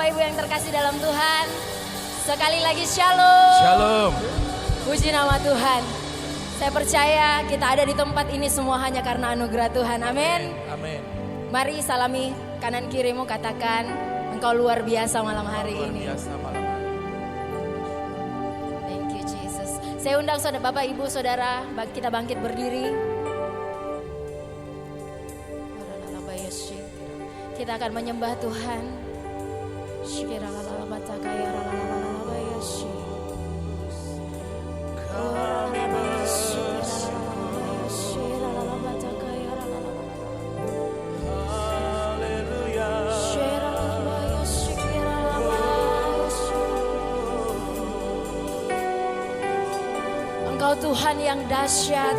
Bapak Ibu yang terkasih dalam Tuhan. Sekali lagi shalom. Shalom. Puji nama Tuhan. Saya percaya kita ada di tempat ini semua hanya karena anugerah Tuhan. Amin. Amin. Mari salami kanan kirimu, katakan engkau luar biasa malam hari Luar ini. biasa malam hari. Thank you Jesus. Saya undang saudara, Bapak Ibu Saudara, kita bangkit berdiri. Kita akan menyembah Tuhan. Engkau Tuhan yang dahsyat,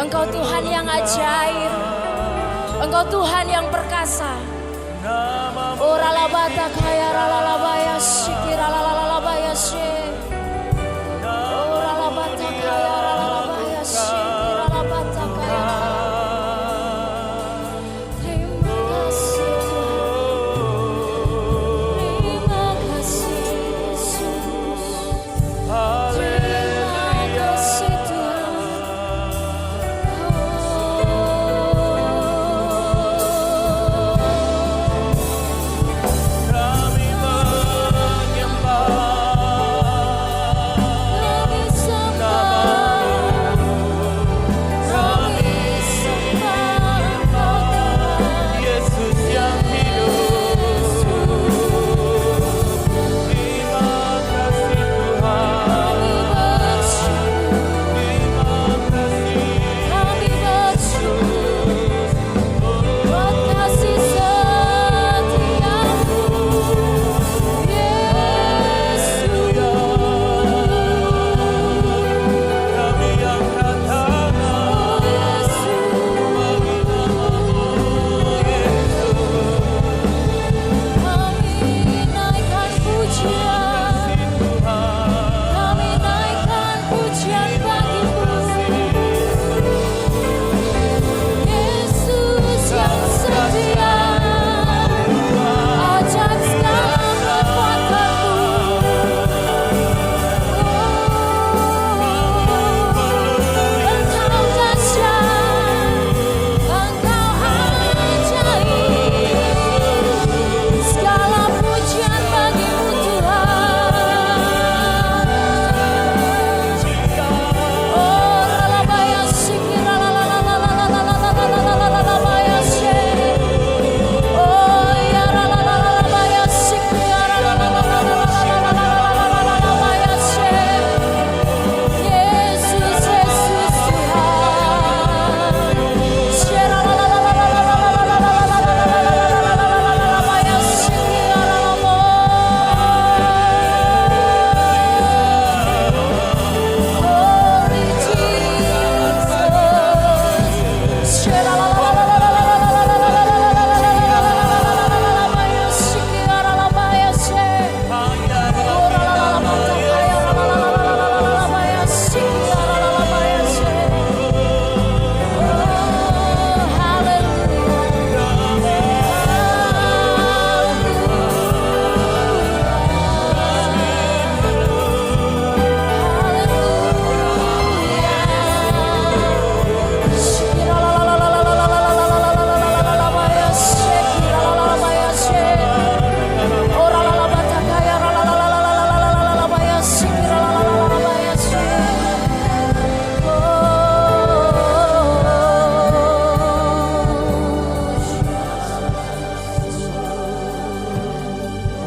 Engkau Tuhan yang ajaib, Engkau Tuhan yang perkasa. Ora labata kaya ralalabaya shikira ralalabaya she. Ora labata kaya ralalabaya shikira labata kaya. Terima kasih Tuhan. Terima kasih Yesus. Terima kasih Tuhan.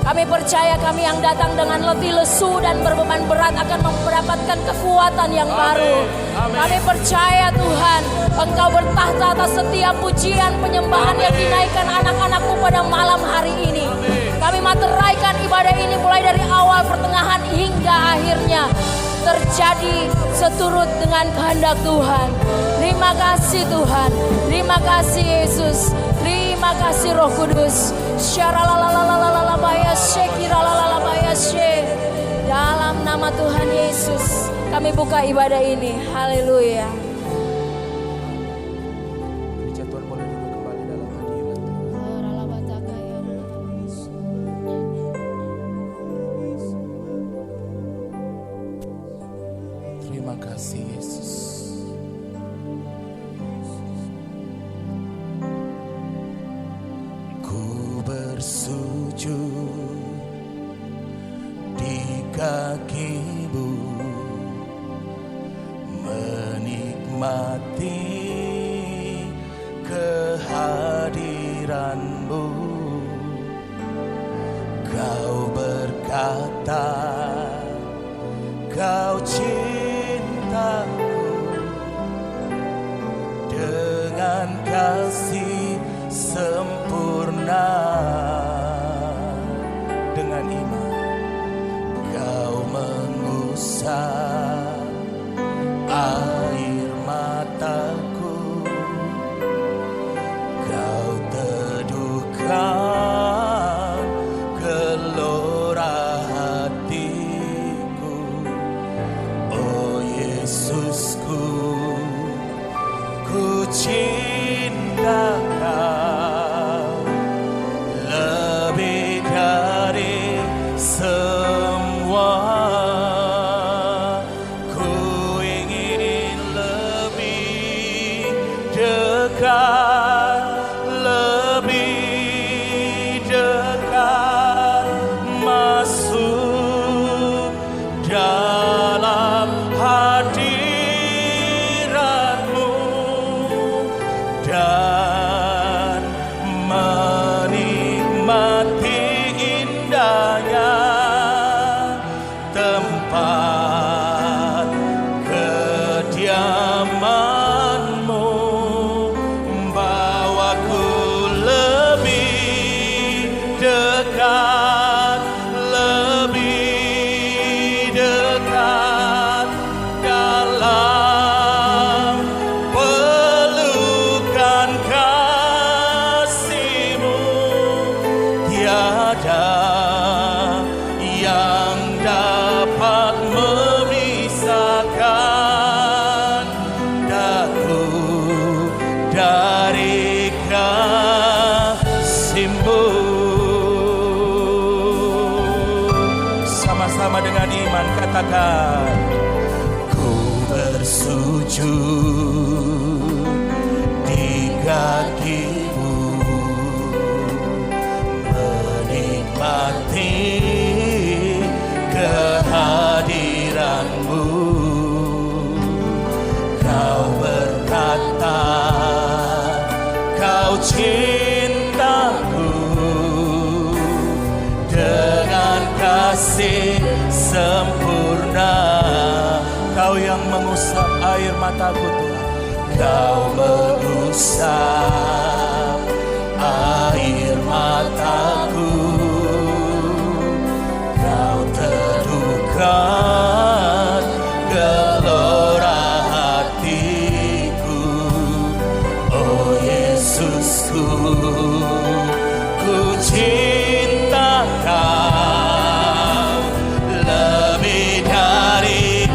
Kami percaya kami yang datang dengan letih lesu dan berbeban berat akan mendapatkan kekuatan yang baru. Kami percaya Tuhan, Engkau bertahta atas setiap pujian penyembahan yang dinaikkan anak-anak-Mu pada malam hari ini. Kami materaikan ibadah ini mulai dari awal, pertengahan hingga akhirnya terjadi seturut dengan kehendak Tuhan. Terima kasih Tuhan, terima kasih Yesus, terima kasih Roh Kudus. Dalam nama Tuhan Yesus kami buka ibadah ini. Haleluya. Gereja Tuhan boleh duduk kembali dalam hadirat Tuhan. bersujud di kaki-Mu, menikmati kehadiran-Mu. Kau berkata, Kau cintaku dengan kasih sempurna. Dengan iman Kau mengusap air mataku, Kau teduhkan gelora hatiku. Oh Yesusku, ku cinta Kau lebih dari semua. Ku ingin lebih dekat, lebih dekat, masuk dalam hadirat-Mu dan menikmati indahnya tempat kediaman-Mu. Bawaku lebih dekat, lebih dekat dalam pelukan kasih-Mu. Tiada yang dapat memisahkan daku dari kasih-Mu. Sama-sama dengan iman katakan, ku bersujud di kaki-Mu, menikmati kehadiran-Mu. Kau berkata, Kau cintaku dengan kasih sempurna. Kau yang mengusap air mataku Tuhan, Kau mengusap air mataku, Kau teduhkan gelora hatiku. Oh Yesusku, ku cinta Kau lebih dari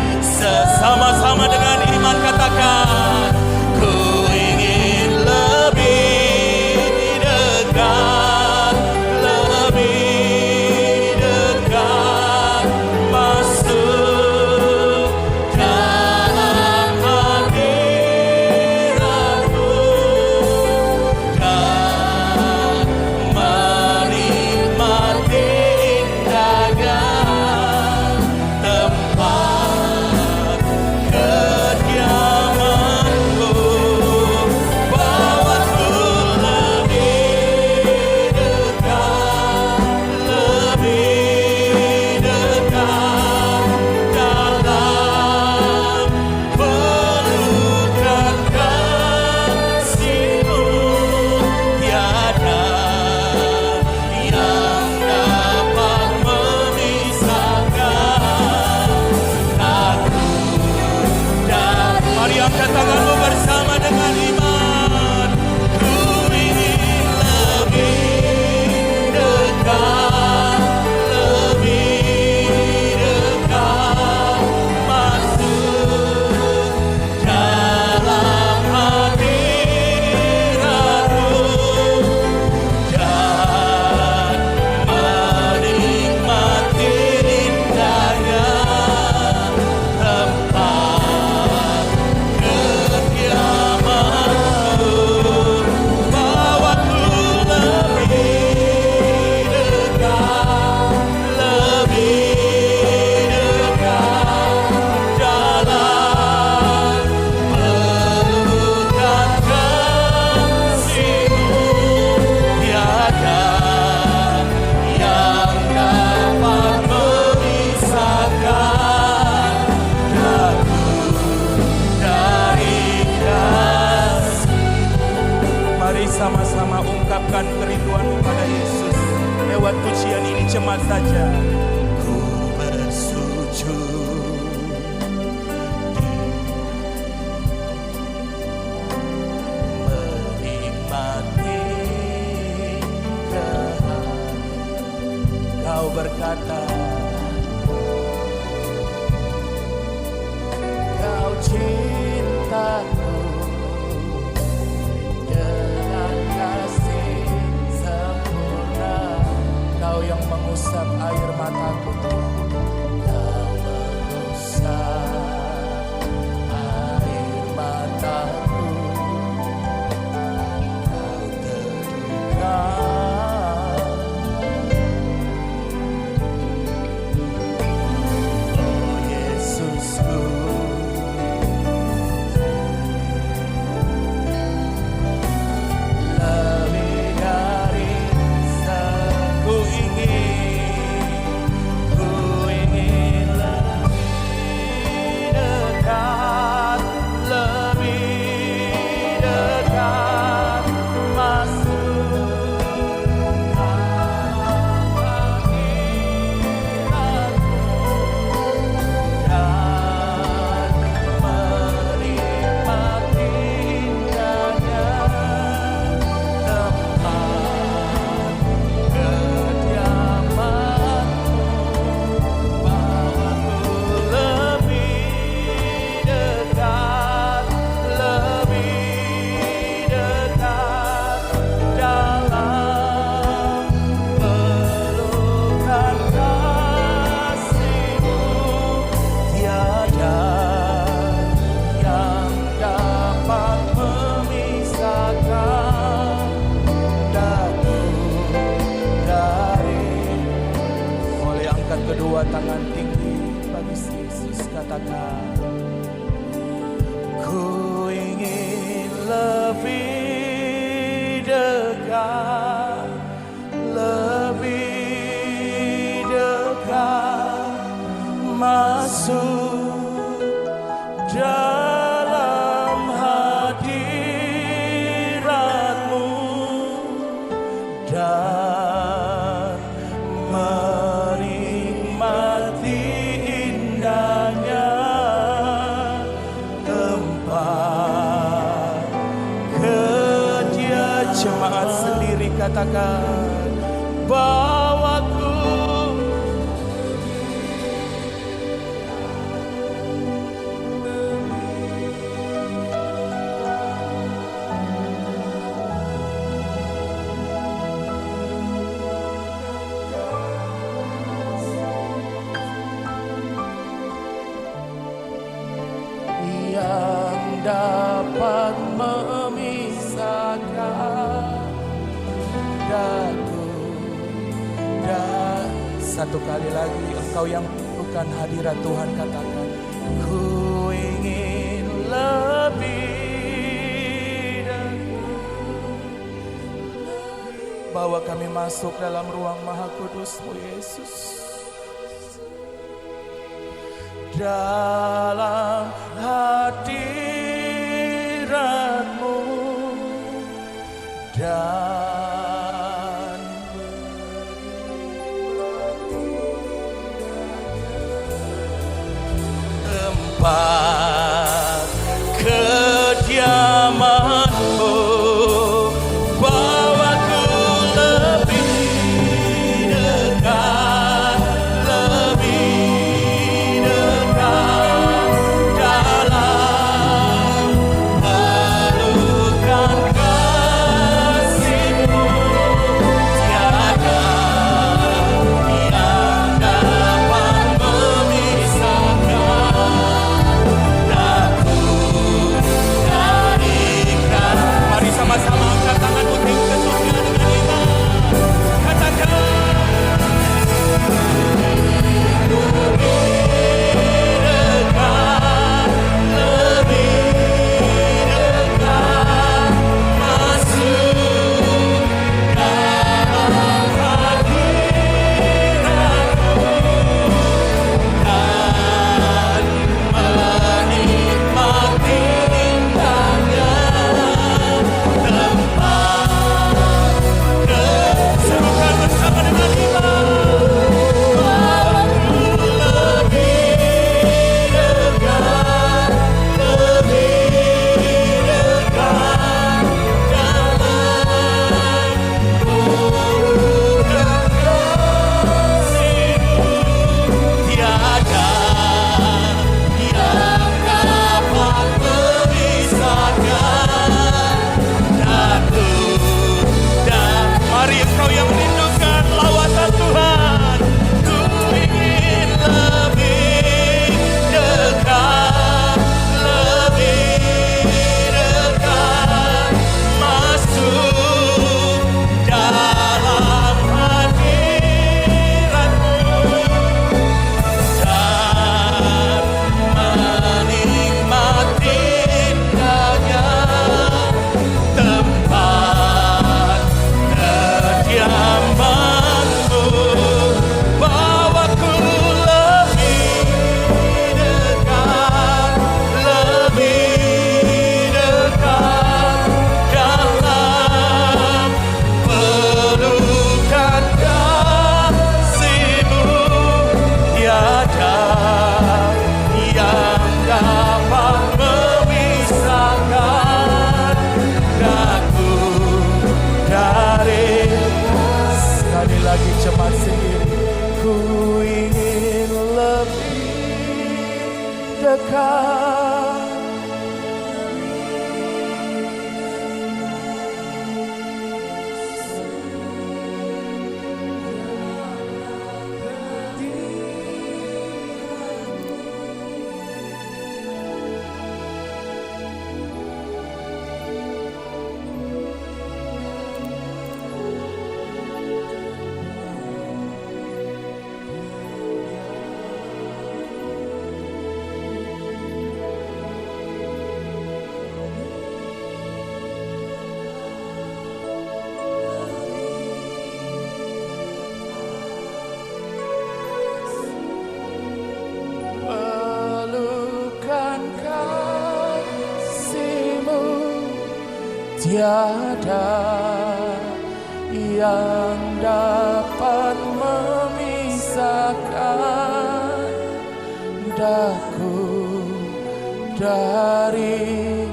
sama-sama dengan iman katakan, ku ingin lebih dekat, lebih dekat, masuk dalam hadirat-Mu dan menikmati indahnya tempat kediaman-Mu. Bawaku lebih dekat, lebih dekat dalam pelukan kasih-Mu. Tiada yang dapat memisahkan aku dari. Mari angkat tanganmu bersama dengan iman. Ku ingin lebih dekat, lebih dekat, masuk dalam hadirat-Mu dan menikmati indahnya tempat jemaat saja. Ku bersujud menikmati Kau berkata, Kau cintaku dengan kasih sempurna. Kau yang mengusap air mataku, Kau mengusap air mataku. Kau teduhkan, oh Yesusku. Lebih dari ku ingin lebih dekat, masuk dalam hadirat-Mu dan menikmati indahnya tempat kediaman-Mu. Bawaku lebih dekat dalam pelukan kasih-Mu. Tiada yang dapat memisahkan daku dari. Boleh angkat kedua tangan tinggi bagi Yesus, katakan, ku ingin lebih dekat, masuk dalam hadirat-Mu dan menikmati indahnya tempat jemaat sendiri katakan, bawaku yang dapat memisahkan daku dan satu kali lagi engkau yang bukan hadirat Tuhan katakan, ku ingin lebih dekat. Bawa kami masuk dalam ruang maha kudus-Mu Yesus, dalam hadirat-Mu dan tempat kediaman-Mu. Bawaku lebih dekat dalam pelukan kasih. Pelukan kasih-Mu tiada yang dapat memisahkan daku dari.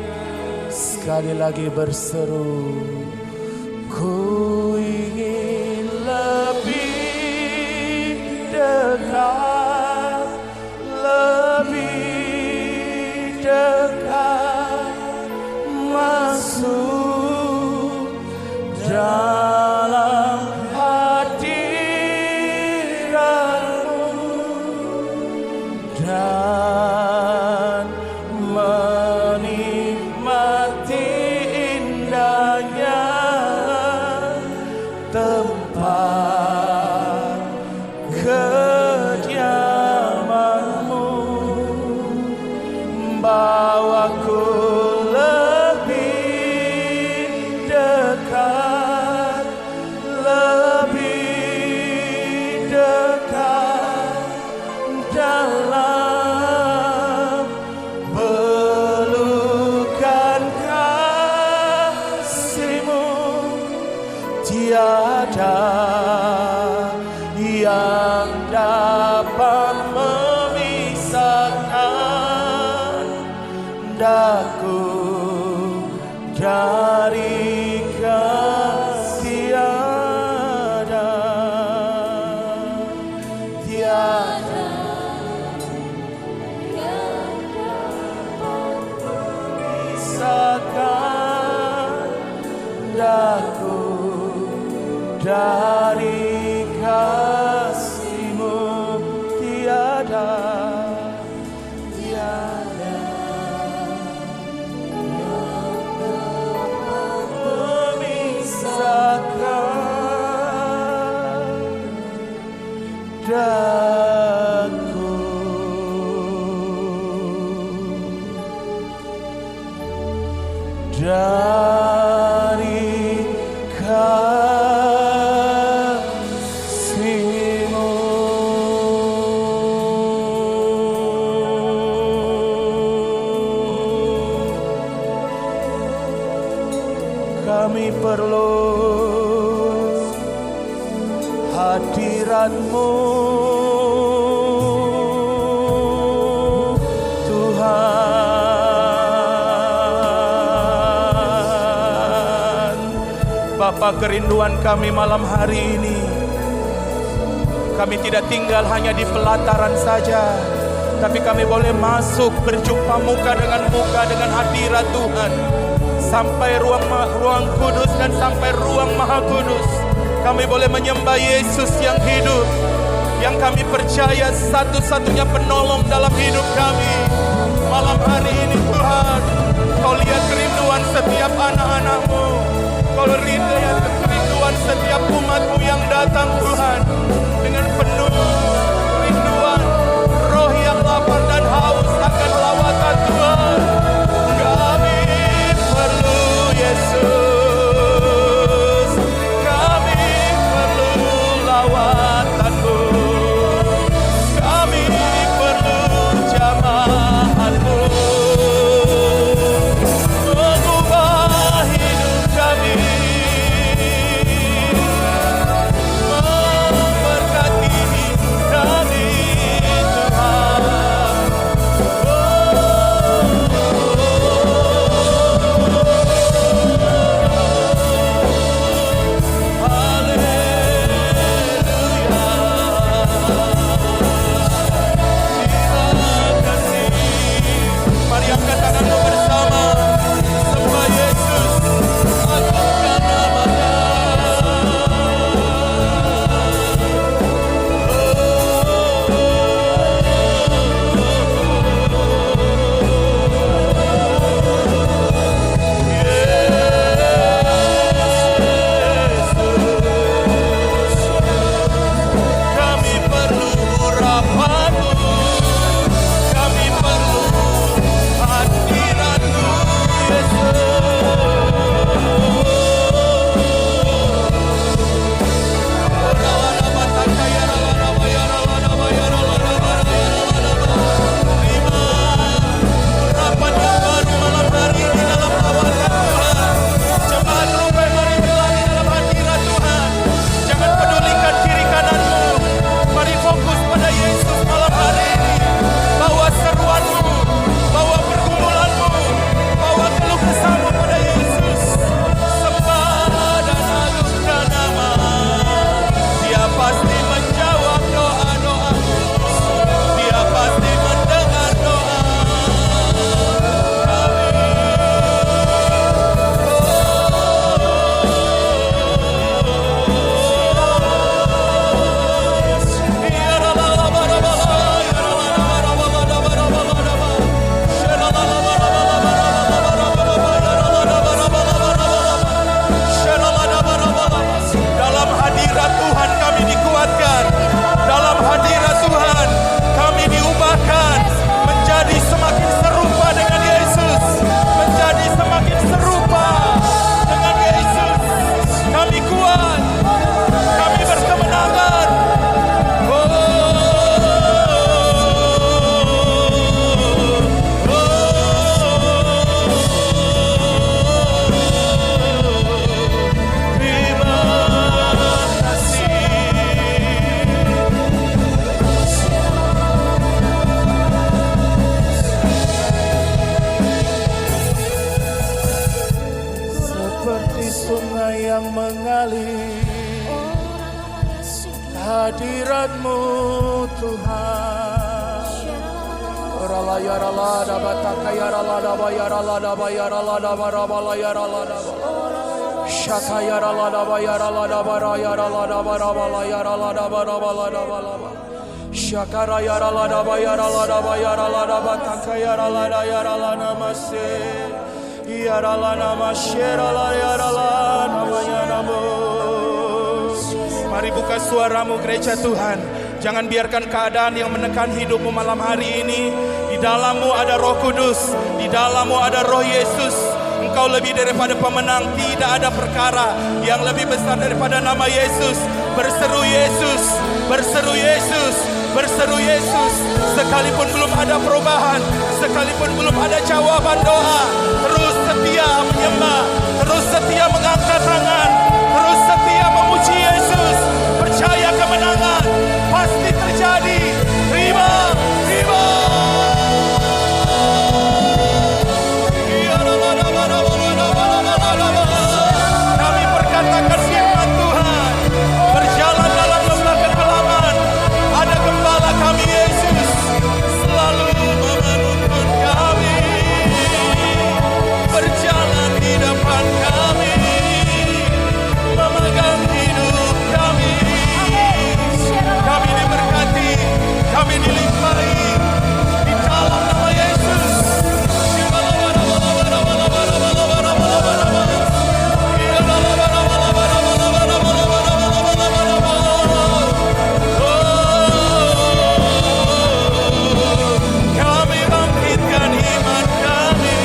Sekali lagi berseru, ku ingin lebih dekat, lebih dekat, masuk dalam hadirat-Mu dan menikmati indahnya tempat kediaman-Mu. Bawaku lebih dekat, lebih dekat dalam pelukan kasih-Mu. Tiada yang dapat memisahkan daku dari kasih. Tiada memisahkan daku dari kasih-Mu. Tiada memisahkan daku dari kasih-Mu. Kami perlu hadirat-Mu, Tuhan. Bapa, kerinduan kami malam hari ini, kami tidak tinggal hanya di pelataran saja, tapi kami boleh masuk berjumpa muka dengan hadirat Tuhan. Sampai ruang kudus dan sampai ruang maha kudus, kami boleh menyembah Yesus yang hidup, yang kami percaya satu-satunya penolong dalam hidup kami. Malam hari ini Tuhan, Kau lihat kerinduan setiap anak-anak-Mu, Kau lihat kerinduan setiap umat-Mu yang datang Tuhan, dengan penuh kerinduan, roh yang lapar dan haus akan lawatan Tuhan. Kami perlu Yesus, kami perlu lawatan-Mu, kami perlu jamahan-Mu. sungai yang mengalir, hadirat-Mu Tuhan. Rala ya rala da bataka ya rala da ba ya rala da ba ya rala da ba rala ya rala da ba. Shaka ya rala da ba ya rala da ba ra ya rala da ba rala ya rala da ba rala da ba la ba. Shakara ya rala da ba ya rala da ba ya rala da bataka ya rala da ya rala namase. Ya rala namashe rala ya rala namanya namo. Mari buka suaramu gereja Tuhan. Jangan biarkan keadaan yang menekan hidupmu malam hari ini. Di dalammu ada Roh Kudus, di dalammu ada Roh Yesus. Engkau lebih daripada pemenang. Tidak ada perkara yang lebih besar daripada nama Yesus. Berseru Yesus, berseru Yesus, berseru Yesus. Sekalipun belum ada perubahan, sekalipun belum ada jawaban doa, terus setia menyembah, terus setia mengangkat tangan, terus setia memuji Yesus. Percaya kemenangan pasti terjadi. Terima, terima. Kami perkatakan firman Tuhan, berjalan dalam lembah kegelapan, ada gembala kami Yesus, selalu memenuhi kami, berjalan di depan kami, memegang hidup kami. Kami diberkati, kami dilimpahi di dalam nama Yesus. Kami bangkitkan iman kami,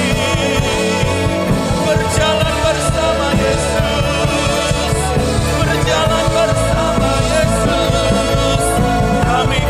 berjalan bersama Yesus, berjalan bersama Yesus. Kami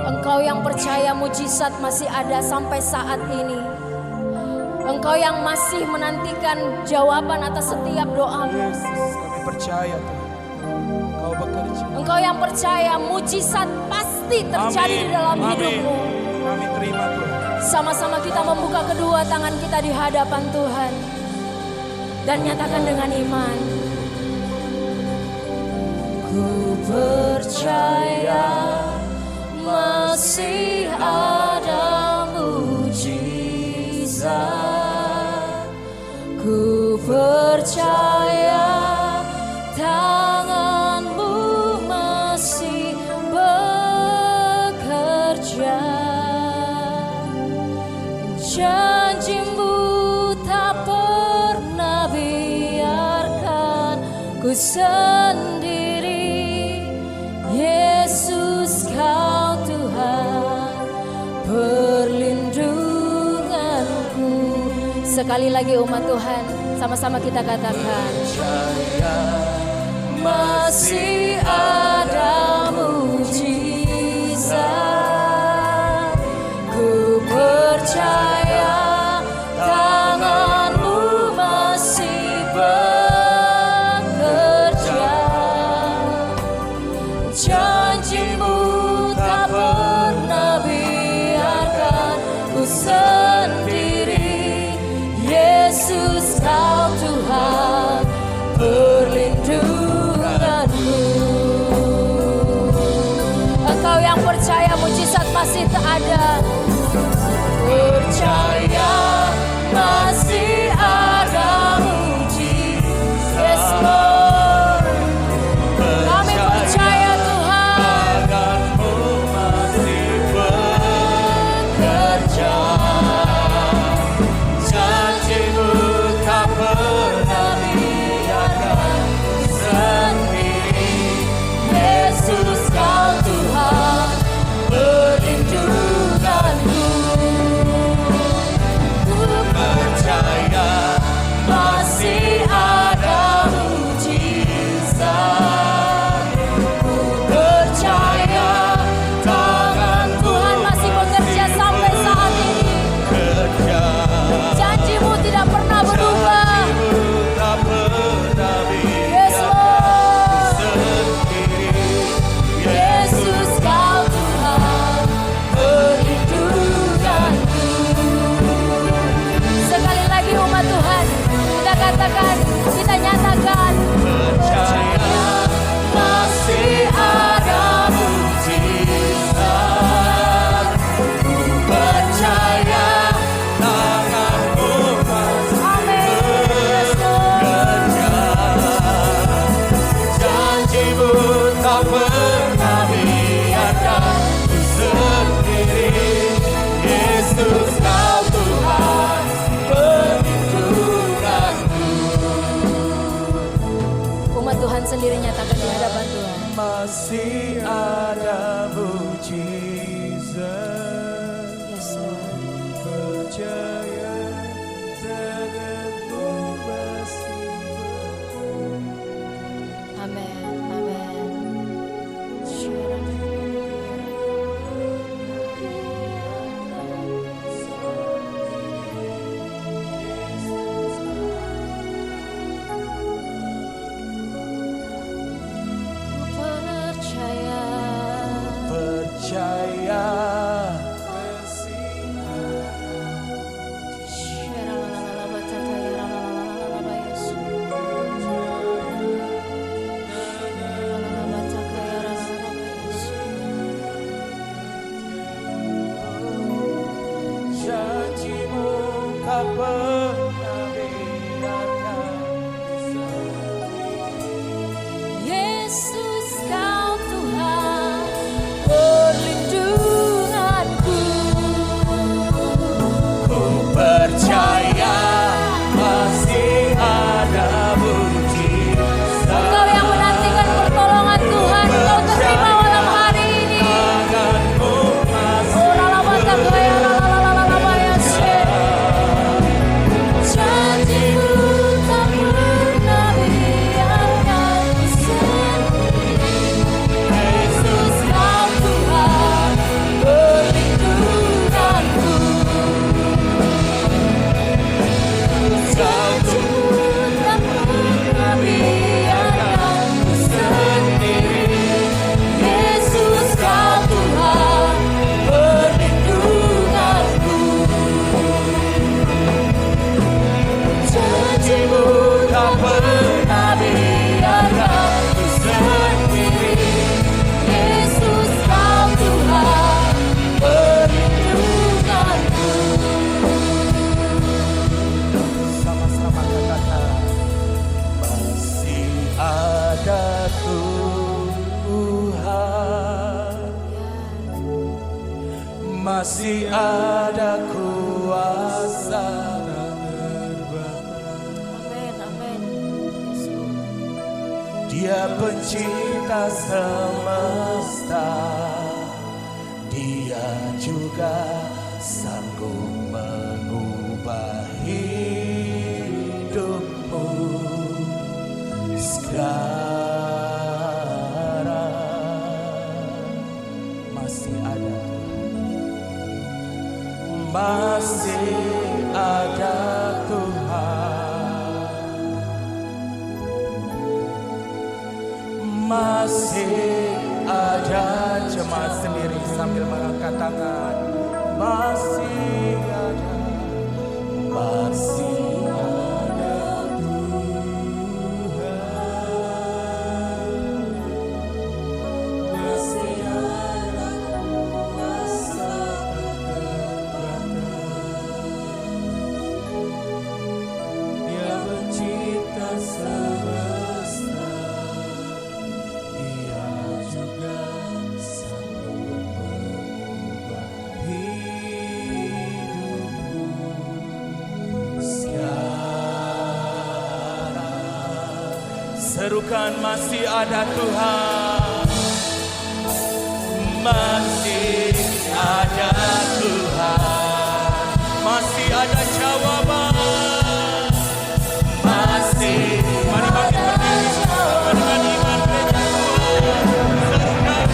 Engkau yang percaya mujizat masih ada sampai saat ini. Engkau yang masih menantikan jawaban atas setiap doamu. Yesus, kami percaya Tuhan, Engkau bekerja. Engkau yang percaya mujizat pasti terjadi di dalam hidupmu. Kami terima Tuhan. Sama-sama kita membuka kedua tangan kita di hadapan Tuhan dan nyatakan dengan iman. Ku percaya masih ada mujizat. Ku percaya tangan-Mu masih bekerja. Janji-Mu tak pernah biarkan ku sendiri. Yesus, Kau Tuhan perlindunganku. Sekali lagi umat Tuhan, sama-sama kita katakan, percaya masih ada mujizat. Ku percaya tangan-Mu masih bekerja. Janji-Mu tak pernah biarkan ku sendiri. Yesus, Kau Tuhan perlindunganku. Engkau yang percaya mujizat masih tak ada. Percaya katakan, kita nyatakan. Percaya masih ada mujizat. Ku percaya tangan-Mu masih bekerja. Janji-Mu tak pernah biarkan ku sendiri. Yesus, Kau Tuhan perlindunganku. Umat Tuhan sendiri nyatakan di hadapan Tuhan. Masih ada mujizat. Yes, Lord. Percaya tangan-Mu masih Amin, amin. Percaya. percaya. Janji-Mu tak pernah biarkan. Yesus, Kau Tuhan perlindunganku. Ku percaya masih ada mujizat. Engkau yang menantikan pertolongan Tuhan, Engkau terima malam hari ini. Tangan-Mu masih Oh, lalabata kaya, lalalala she. Janji-Mu tak pernah biarkan ku sendiri. Yesus, Kau Tuhan perlindunganku. Janji-Mu tak pernah biarkan ku sendiri. Yesus, Kau Tuhan perlindunganku. Janji-Mu tak pernah biarkan ku sendiri. Yesus, Kau Tuhan perlindunganku. sama-sama katakan masih ada Tuhan, masih ada kuasa. Amin, amin. Yesus. Dia pencipta semesta, Dia juga sanggup mengubah hidupmu sekarang. Masih ada Tuhan, masih ada Tuhan, masih ada. Jemaat sendiri sambil mengangkat tangan. Masih ada, masih ada Tuhan, masih ada kuasa Dia mencipta semesta, Dia juga sanggup mengubah hidupmu sekarang. Serukan masih ada Tuhan, masih ada Tuhan, masih ada jawaban, masih. Mari bangkit berdiri bersama dengan iman gereja Tuhan. Serukan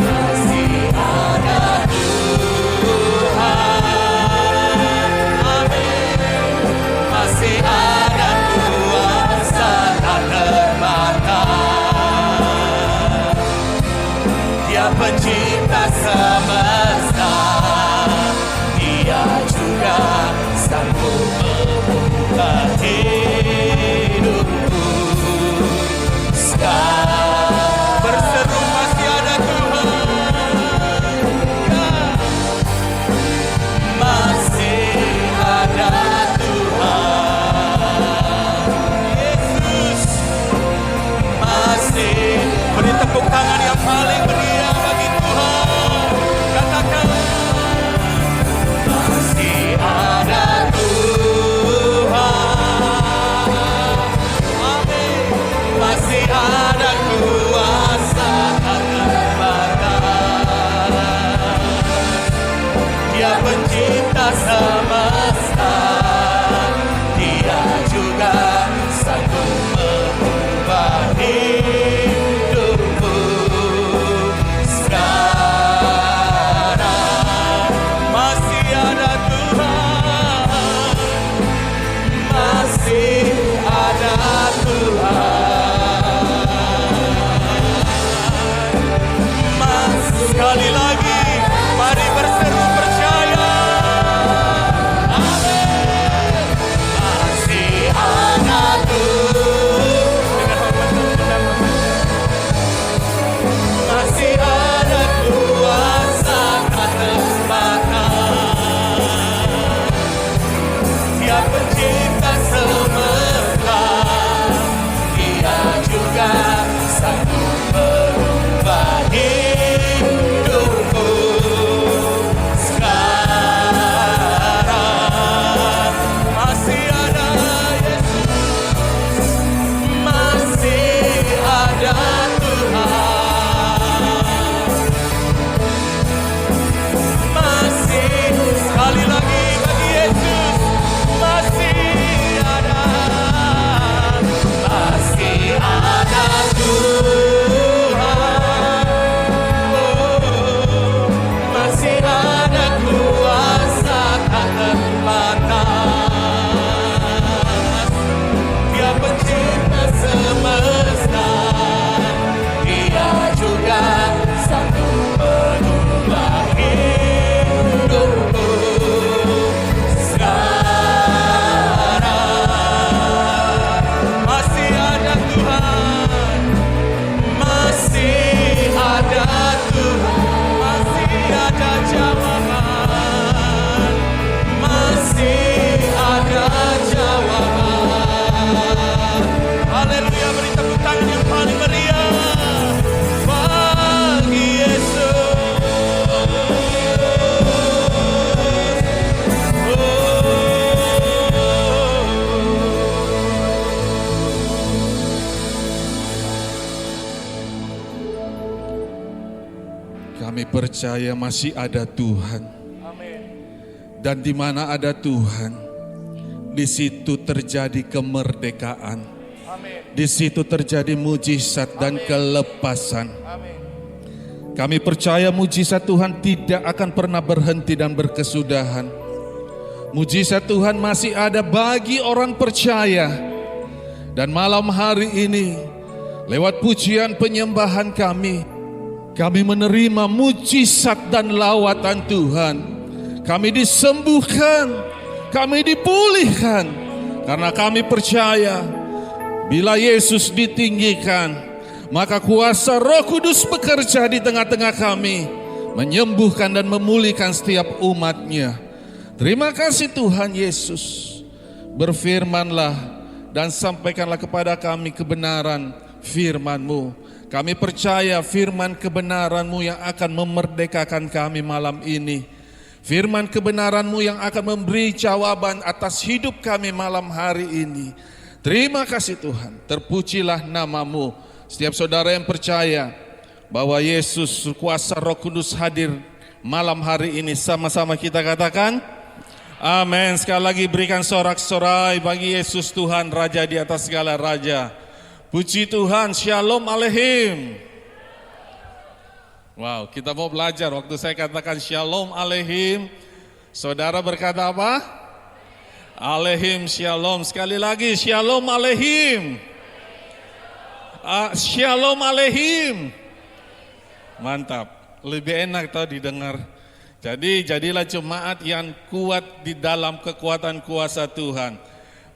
masih ada Tuhan, amin. Masih ada kuasa tak terbatas. Dia pencipta percaya masih ada Tuhan. Amin. Dan di mana ada Tuhan, di situ terjadi kemerdekaan. Amin. Di situ terjadi mujizat dan kelepasan. Amin. Kami percaya mujizat Tuhan tidak akan pernah berhenti dan berkesudahan. Mujizat Tuhan masih ada bagi orang percaya. Dan malam hari ini, lewat pujian penyembahan kami menerima mujizat dan lawatan Tuhan. Kami disembuhkan, kami dipulihkan, karena kami percaya bila Yesus ditinggikan, maka kuasa Roh Kudus bekerja di tengah-tengah kami, menyembuhkan dan memulihkan setiap umat-Nya. Terima kasih Tuhan Yesus. Berfirmanlah dan sampaikanlah kepada kami kebenaran firman-Mu. Kami percaya firman kebenaran-Mu yang akan memerdekakan kami malam ini. Firman kebenaran-Mu yang akan memberi jawaban atas hidup kami malam hari ini. Terima kasih Tuhan, terpujilah nama-Mu. Setiap saudara yang percaya bahwa Yesus kuasa Roh Kudus hadir malam hari ini, sama-sama kita katakan amin. Sekali lagi berikan sorak-sorai bagi Yesus Tuhan, Raja di atas segala raja. Puji Tuhan, Shalom Aleichem. Wow, kita mau belajar. Waktu saya katakan Shalom Aleichem, saudara berkata apa? Aleichem Shalom. Sekali lagi Shalom Aleichem. Shalom Aleichem. Mantap, lebih enak tau didengar. Jadi jadilah jemaat yang kuat di dalam kekuatan kuasa Tuhan.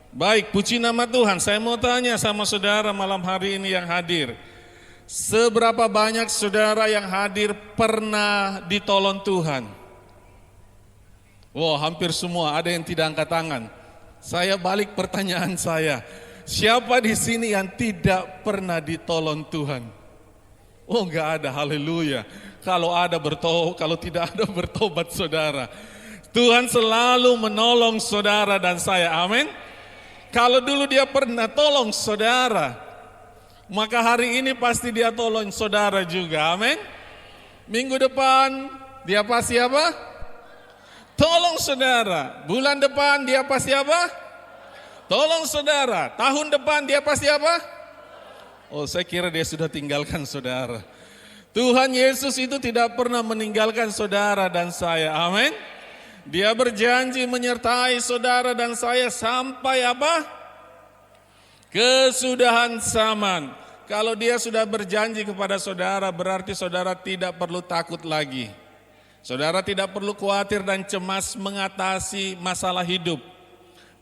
Baik, puji nama Tuhan. Saya mau tanya sama saudara malam hari ini yang hadir. Seberapa banyak saudara yang hadir pernah ditolong Tuhan? Wow, hampir semua. Ada yang tidak angkat tangan. Saya balik pertanyaan saya. Siapa di sini yang tidak pernah ditolong Tuhan? Oh, enggak ada. Haleluya. Kalau ada bertobat, kalau tidak ada bertobat saudara. Tuhan selalu menolong saudara dan saya. Amin. Kalau dulu dia pernah tolong saudara, maka hari ini pasti dia tolong saudara juga. Amin. Minggu depan dia pasti apa? Tolong saudara. Bulan depan dia pasti apa? Tolong saudara. Tahun depan dia pasti apa? Oh, saya kira dia sudah tinggalkan saudara. Tuhan Yesus itu tidak pernah meninggalkan saudara dan saya. Amin. Dia berjanji menyertai saudara dan saya sampai apa? Kesudahan zaman. Kalau dia sudah berjanji kepada saudara, berarti saudara tidak perlu takut lagi. Saudara tidak perlu khawatir dan cemas mengatasi masalah hidup.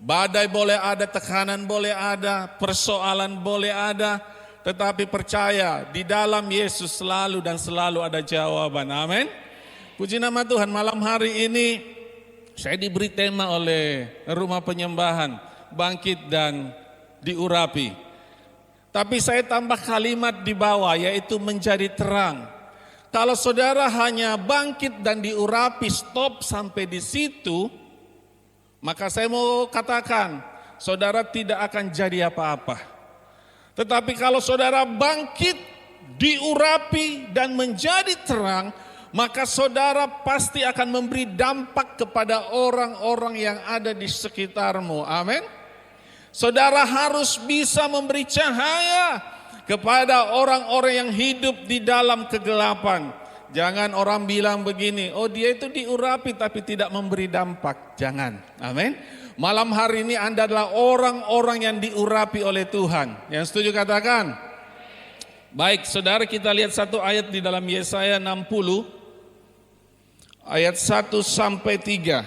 Badai boleh ada, tekanan boleh ada, persoalan boleh ada, tetapi percaya di dalam Yesus selalu dan selalu ada jawaban. Amin. Puji nama Tuhan. Malam hari ini saya diberi tema oleh rumah penyembahan, bangkit dan diurapi. Tapi saya tambah kalimat di bawah, yaitu menjadi terang. Kalau saudara hanya bangkit dan diurapi, stop sampai di situ, maka saya mau katakan, saudara tidak akan jadi apa-apa. Tetapi kalau saudara bangkit, diurapi dan menjadi terang, maka saudara pasti akan memberi dampak kepada orang-orang yang ada di sekitarmu. Amin. Saudara harus bisa memberi cahaya kepada orang-orang yang hidup di dalam kegelapan. Jangan orang bilang begini, oh dia itu diurapi tapi tidak memberi dampak. Jangan. Amin. Malam hari ini Anda adalah orang-orang yang diurapi oleh Tuhan. Yang setuju katakan. Baik, saudara, kita lihat satu ayat di dalam Yesaya 60. Ayat 1 sampai 3.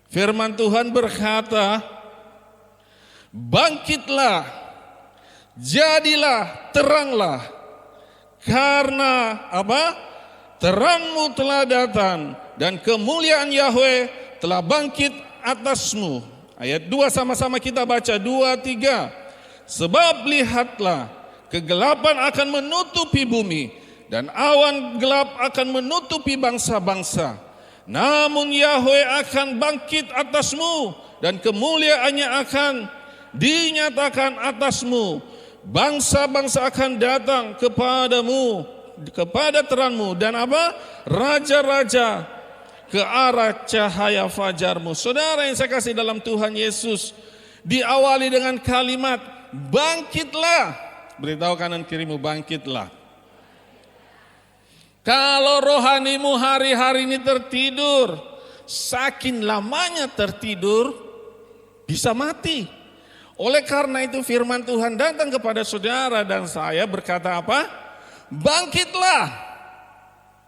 Firman Tuhan berkata, bangkitlah, jadilah teranglah, karena apa? Terangmu telah datang dan kemuliaan Yahweh telah bangkit atasmu. Ayat 2 sama-sama kita baca, 2, 3. Sebab lihatlah, kegelapan akan menutupi bumi, dan awan gelap akan menutupi bangsa-bangsa. Namun Yahweh akan bangkit atasmu, dan kemuliaannya akan dinyatakan atasmu. Bangsa-bangsa akan datang kepadamu kepada terangmu dan apa? Raja-raja ke arah cahaya fajarmu. Saudara yang saya kasih dalam Tuhan Yesus, diawali dengan kalimat bangkitlah. Beritahu kanan kirimu, bangkitlah. Kalau rohanimu hari-hari ini tertidur, saking lamanya tertidur, bisa mati. Oleh karena itu firman Tuhan datang kepada saudara dan saya berkata apa? Bangkitlah.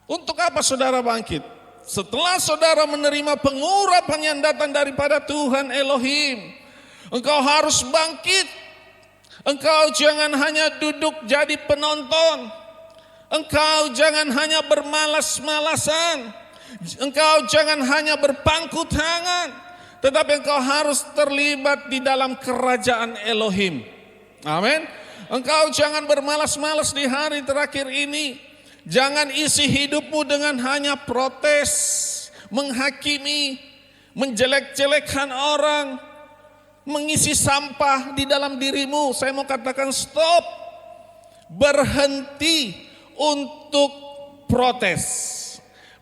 Untuk apa saudara bangkit? Setelah saudara menerima pengurapan yang datang daripada Tuhan Elohim, engkau harus bangkit. Engkau jangan hanya duduk jadi penonton. Engkau jangan hanya bermalas-malasan. Engkau jangan hanya berpangku tangan. Tetapi engkau harus terlibat di dalam kerajaan Elohim. Amin. Engkau jangan bermalas-malas di hari terakhir ini. Jangan isi hidupmu dengan hanya protes, menghakimi, menjelek-jelekkan orang, mengisi sampah di dalam dirimu. Saya mau katakan stop. Berhenti untuk protes.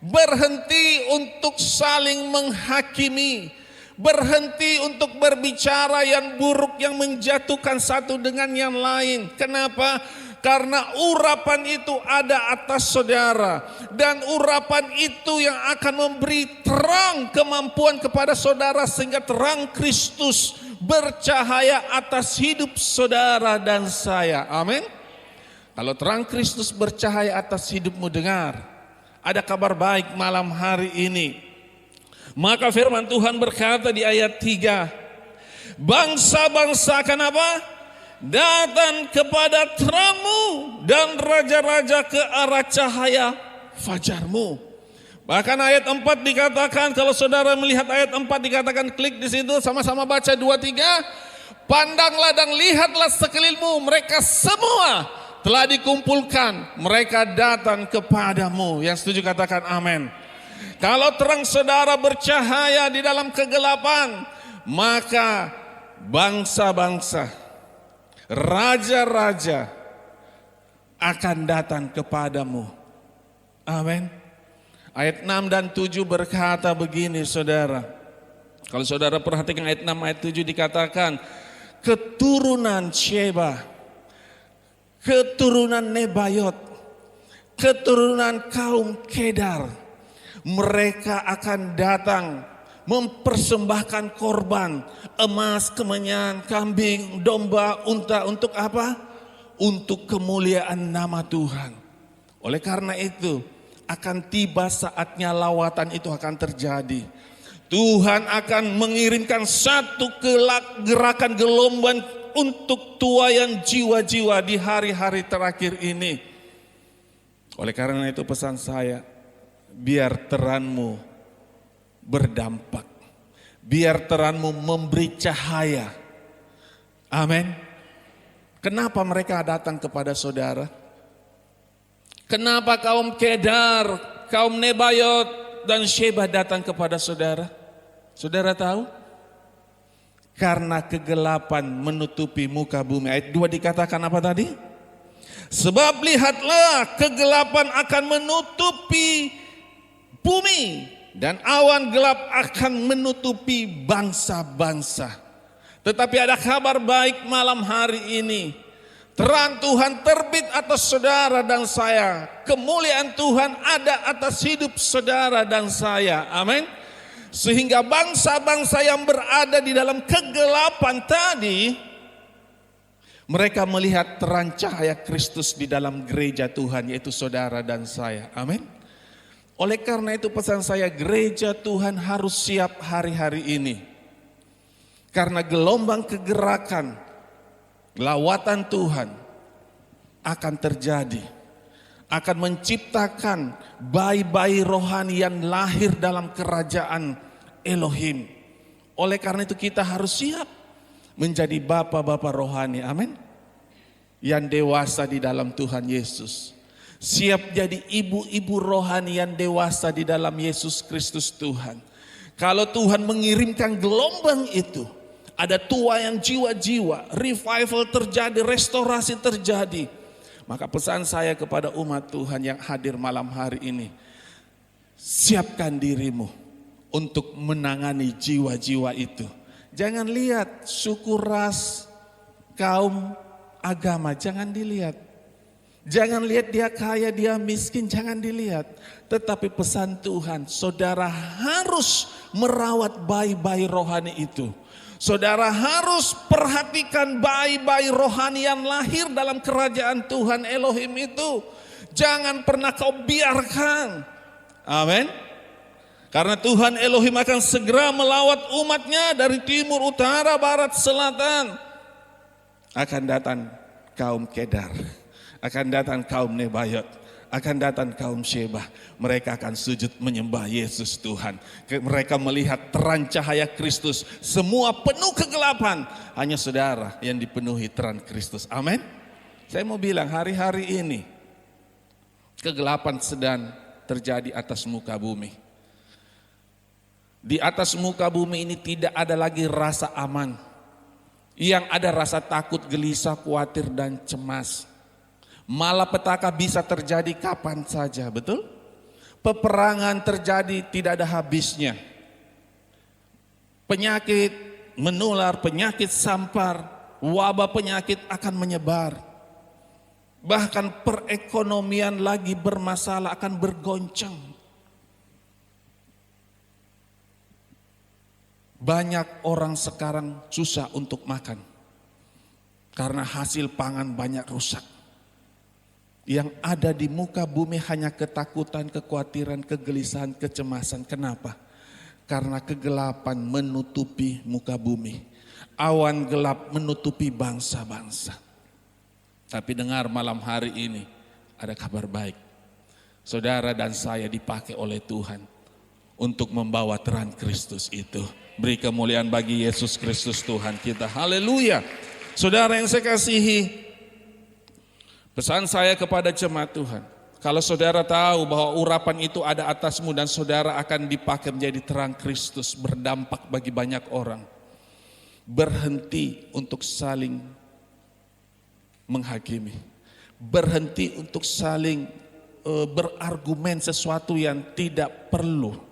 Berhenti untuk saling menghakimi. Berhenti untuk berbicara yang buruk yang menjatuhkan satu dengan yang lain. Kenapa? Karena urapan itu ada atas saudara. Dan urapan itu yang akan memberi terang kemampuan kepada saudara. Sehingga terang Kristus bercahaya atas hidup saudara dan saya. Amin. Kalau terang Kristus bercahaya atas hidupmu, dengar. Ada kabar baik malam hari ini. Maka firman Tuhan berkata di ayat 3. Bangsa-bangsa akan apa? Datang kepada terangmu dan raja-raja ke arah cahaya fajarmu. Bahkan ayat 4 dikatakan, kalau saudara melihat ayat 4 dikatakan, klik di situ sama-sama baca 2, 3. Pandanglah dan lihatlah sekelilingmu, mereka semua telah dikumpulkan, mereka datang kepadamu. Yang setuju katakan amin. Kalau terang saudara bercahaya di dalam kegelapan, maka bangsa-bangsa, raja-raja akan datang kepadamu. Amin. Ayat 6 dan 7 berkata begini saudara. Kalau saudara perhatikan ayat 6, ayat 7 dikatakan, keturunan Sheba, keturunan Nebayot, keturunan kaum Kedar, mereka akan datang mempersembahkan korban, emas, kemenyan, kambing, domba, unta. Untuk apa? Untuk kemuliaan nama Tuhan. Oleh karena itu, akan tiba saatnya lawatan itu akan terjadi. Tuhan akan mengirimkan satu gerakan gelombang untuk tuaian jiwa-jiwa di hari-hari terakhir ini. Oleh karena itu pesan saya, biar terangmu berdampak. Biar terangmu memberi cahaya. Amin. Kenapa mereka datang kepada saudara? Kenapa kaum Kedar, kaum Nebayot dan Sheba datang kepada saudara? Saudara tahu? Karena kegelapan menutupi muka bumi. Ayat 2 dikatakan apa tadi? Sebab lihatlah, kegelapan akan menutupi bumi dan awan gelap akan menutupi bangsa-bangsa. Tetapi ada kabar baik malam hari ini. Terang Tuhan terbit atas saudara dan saya. Kemuliaan Tuhan ada atas hidup saudara dan saya. Amin. Sehingga bangsa-bangsa yang berada di dalam kegelapan tadi, mereka melihat terang cahaya Kristus di dalam gereja Tuhan, yaitu saudara dan saya. Amin. Oleh karena itu pesan saya, gereja Tuhan harus siap hari-hari ini. Karena gelombang kegerakan, lawatan Tuhan akan terjadi. Akan menciptakan bayi-bayi rohani yang lahir dalam kerajaan Elohim. Oleh karena itu kita harus siap menjadi bapak-bapak rohani. Amin. Yang dewasa di dalam Tuhan Yesus. Siap jadi ibu-ibu rohani yang dewasa di dalam Yesus Kristus Tuhan. Kalau Tuhan mengirimkan gelombang itu, ada tuaian jiwa-jiwa, revival terjadi, restorasi terjadi. Maka pesan saya kepada umat Tuhan yang hadir malam hari ini, siapkan dirimu untuk menangani jiwa-jiwa itu. Jangan lihat suku, ras, kaum, agama, jangan dilihat. Jangan lihat dia kaya, dia miskin, jangan dilihat. Tetapi pesan Tuhan, saudara harus merawat bayi-bayi rohani itu. Saudara harus perhatikan bayi-bayi rohani yang lahir dalam kerajaan Tuhan Elohim itu. Jangan pernah kau biarkan. Amin. Karena Tuhan Elohim akan segera melawat umatnya dari timur, utara, barat, selatan. Akan datang kaum Kedar, akan datang kaum Nebayot, akan datang kaum Sheba. Mereka akan sujud menyembah Yesus Tuhan. Mereka melihat terang cahaya Kristus. Semua penuh kegelapan, hanya saudara yang dipenuhi terang Kristus. Amin. Saya mau bilang hari-hari ini kegelapan sedang terjadi atas muka bumi. Di atas muka bumi ini tidak ada lagi rasa aman. Yang ada rasa takut, gelisah, khawatir dan cemas. Malapetaka bisa terjadi kapan saja, betul? Peperangan terjadi tidak ada habisnya. Penyakit menular, penyakit sampar, wabah penyakit akan menyebar. Bahkan perekonomian lagi bermasalah, akan bergoncang. Banyak orang sekarang susah untuk makan karena hasil pangan banyak rusak. Yang ada di muka bumi hanya ketakutan, kekhawatiran, kegelisahan, kecemasan. Kenapa? Karena kegelapan menutupi muka bumi. Awan gelap menutupi bangsa-bangsa. Tapi dengar malam hari ini ada kabar baik. Saudara dan saya dipakai oleh Tuhan untuk membawa terang Kristus itu. Beri kemuliaan bagi Yesus Kristus Tuhan kita. Haleluya. Saudara yang saya kasihi, pesan saya kepada jemaat Tuhan, kalau saudara tahu bahwa urapan itu ada atasmu dan saudara akan dipakai menjadi terang Kristus, berdampak bagi banyak orang, berhenti untuk saling menghakimi, berhenti untuk saling berargumen sesuatu yang tidak perlu.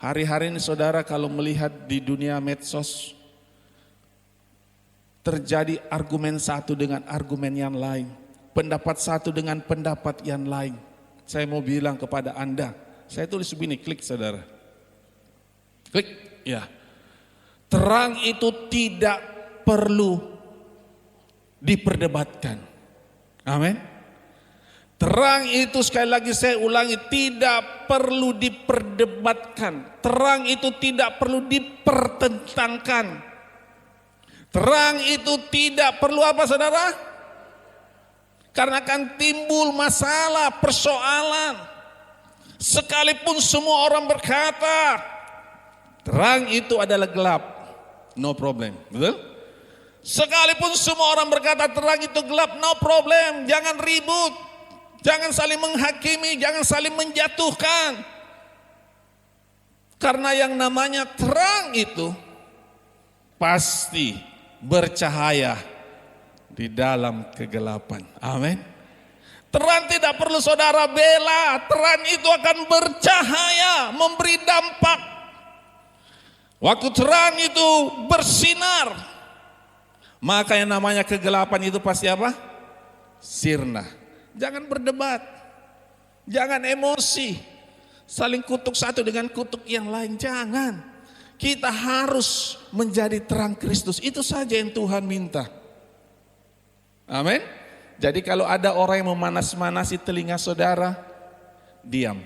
Hari-hari ini saudara kalau melihat di dunia medsos, terjadi argumen satu dengan argumen yang lain, pendapat satu dengan pendapat yang lain. Saya mau bilang kepada Anda, saya tulis begini, klik saudara. Klik, ya. Terang itu tidak perlu diperdebatkan. Amin. Terang itu sekali lagi saya ulangi, tidak perlu diperdebatkan. Terang itu tidak perlu dipertentangkan. Terang itu tidak perlu apa saudara? Karena akan timbul masalah, persoalan. Sekalipun semua orang berkata, terang itu adalah gelap, no problem, betul? Sekalipun semua orang berkata terang itu gelap, no problem, jangan ribut. Jangan saling menghakimi, jangan saling menjatuhkan. Karena yang namanya terang itu pasti bercahaya di dalam kegelapan. Amin. Terang tidak perlu saudara bela, terang itu akan bercahaya, memberi dampak. Waktu terang itu bersinar, maka yang namanya kegelapan itu pasti apa? Sirna. Jangan berdebat, jangan emosi, saling kutuk satu dengan kutuk yang lain, jangan. Kita harus menjadi terang Kristus, itu saja yang Tuhan minta. Amin. Jadi kalau ada orang yang memanas-manasi telinga saudara, diam.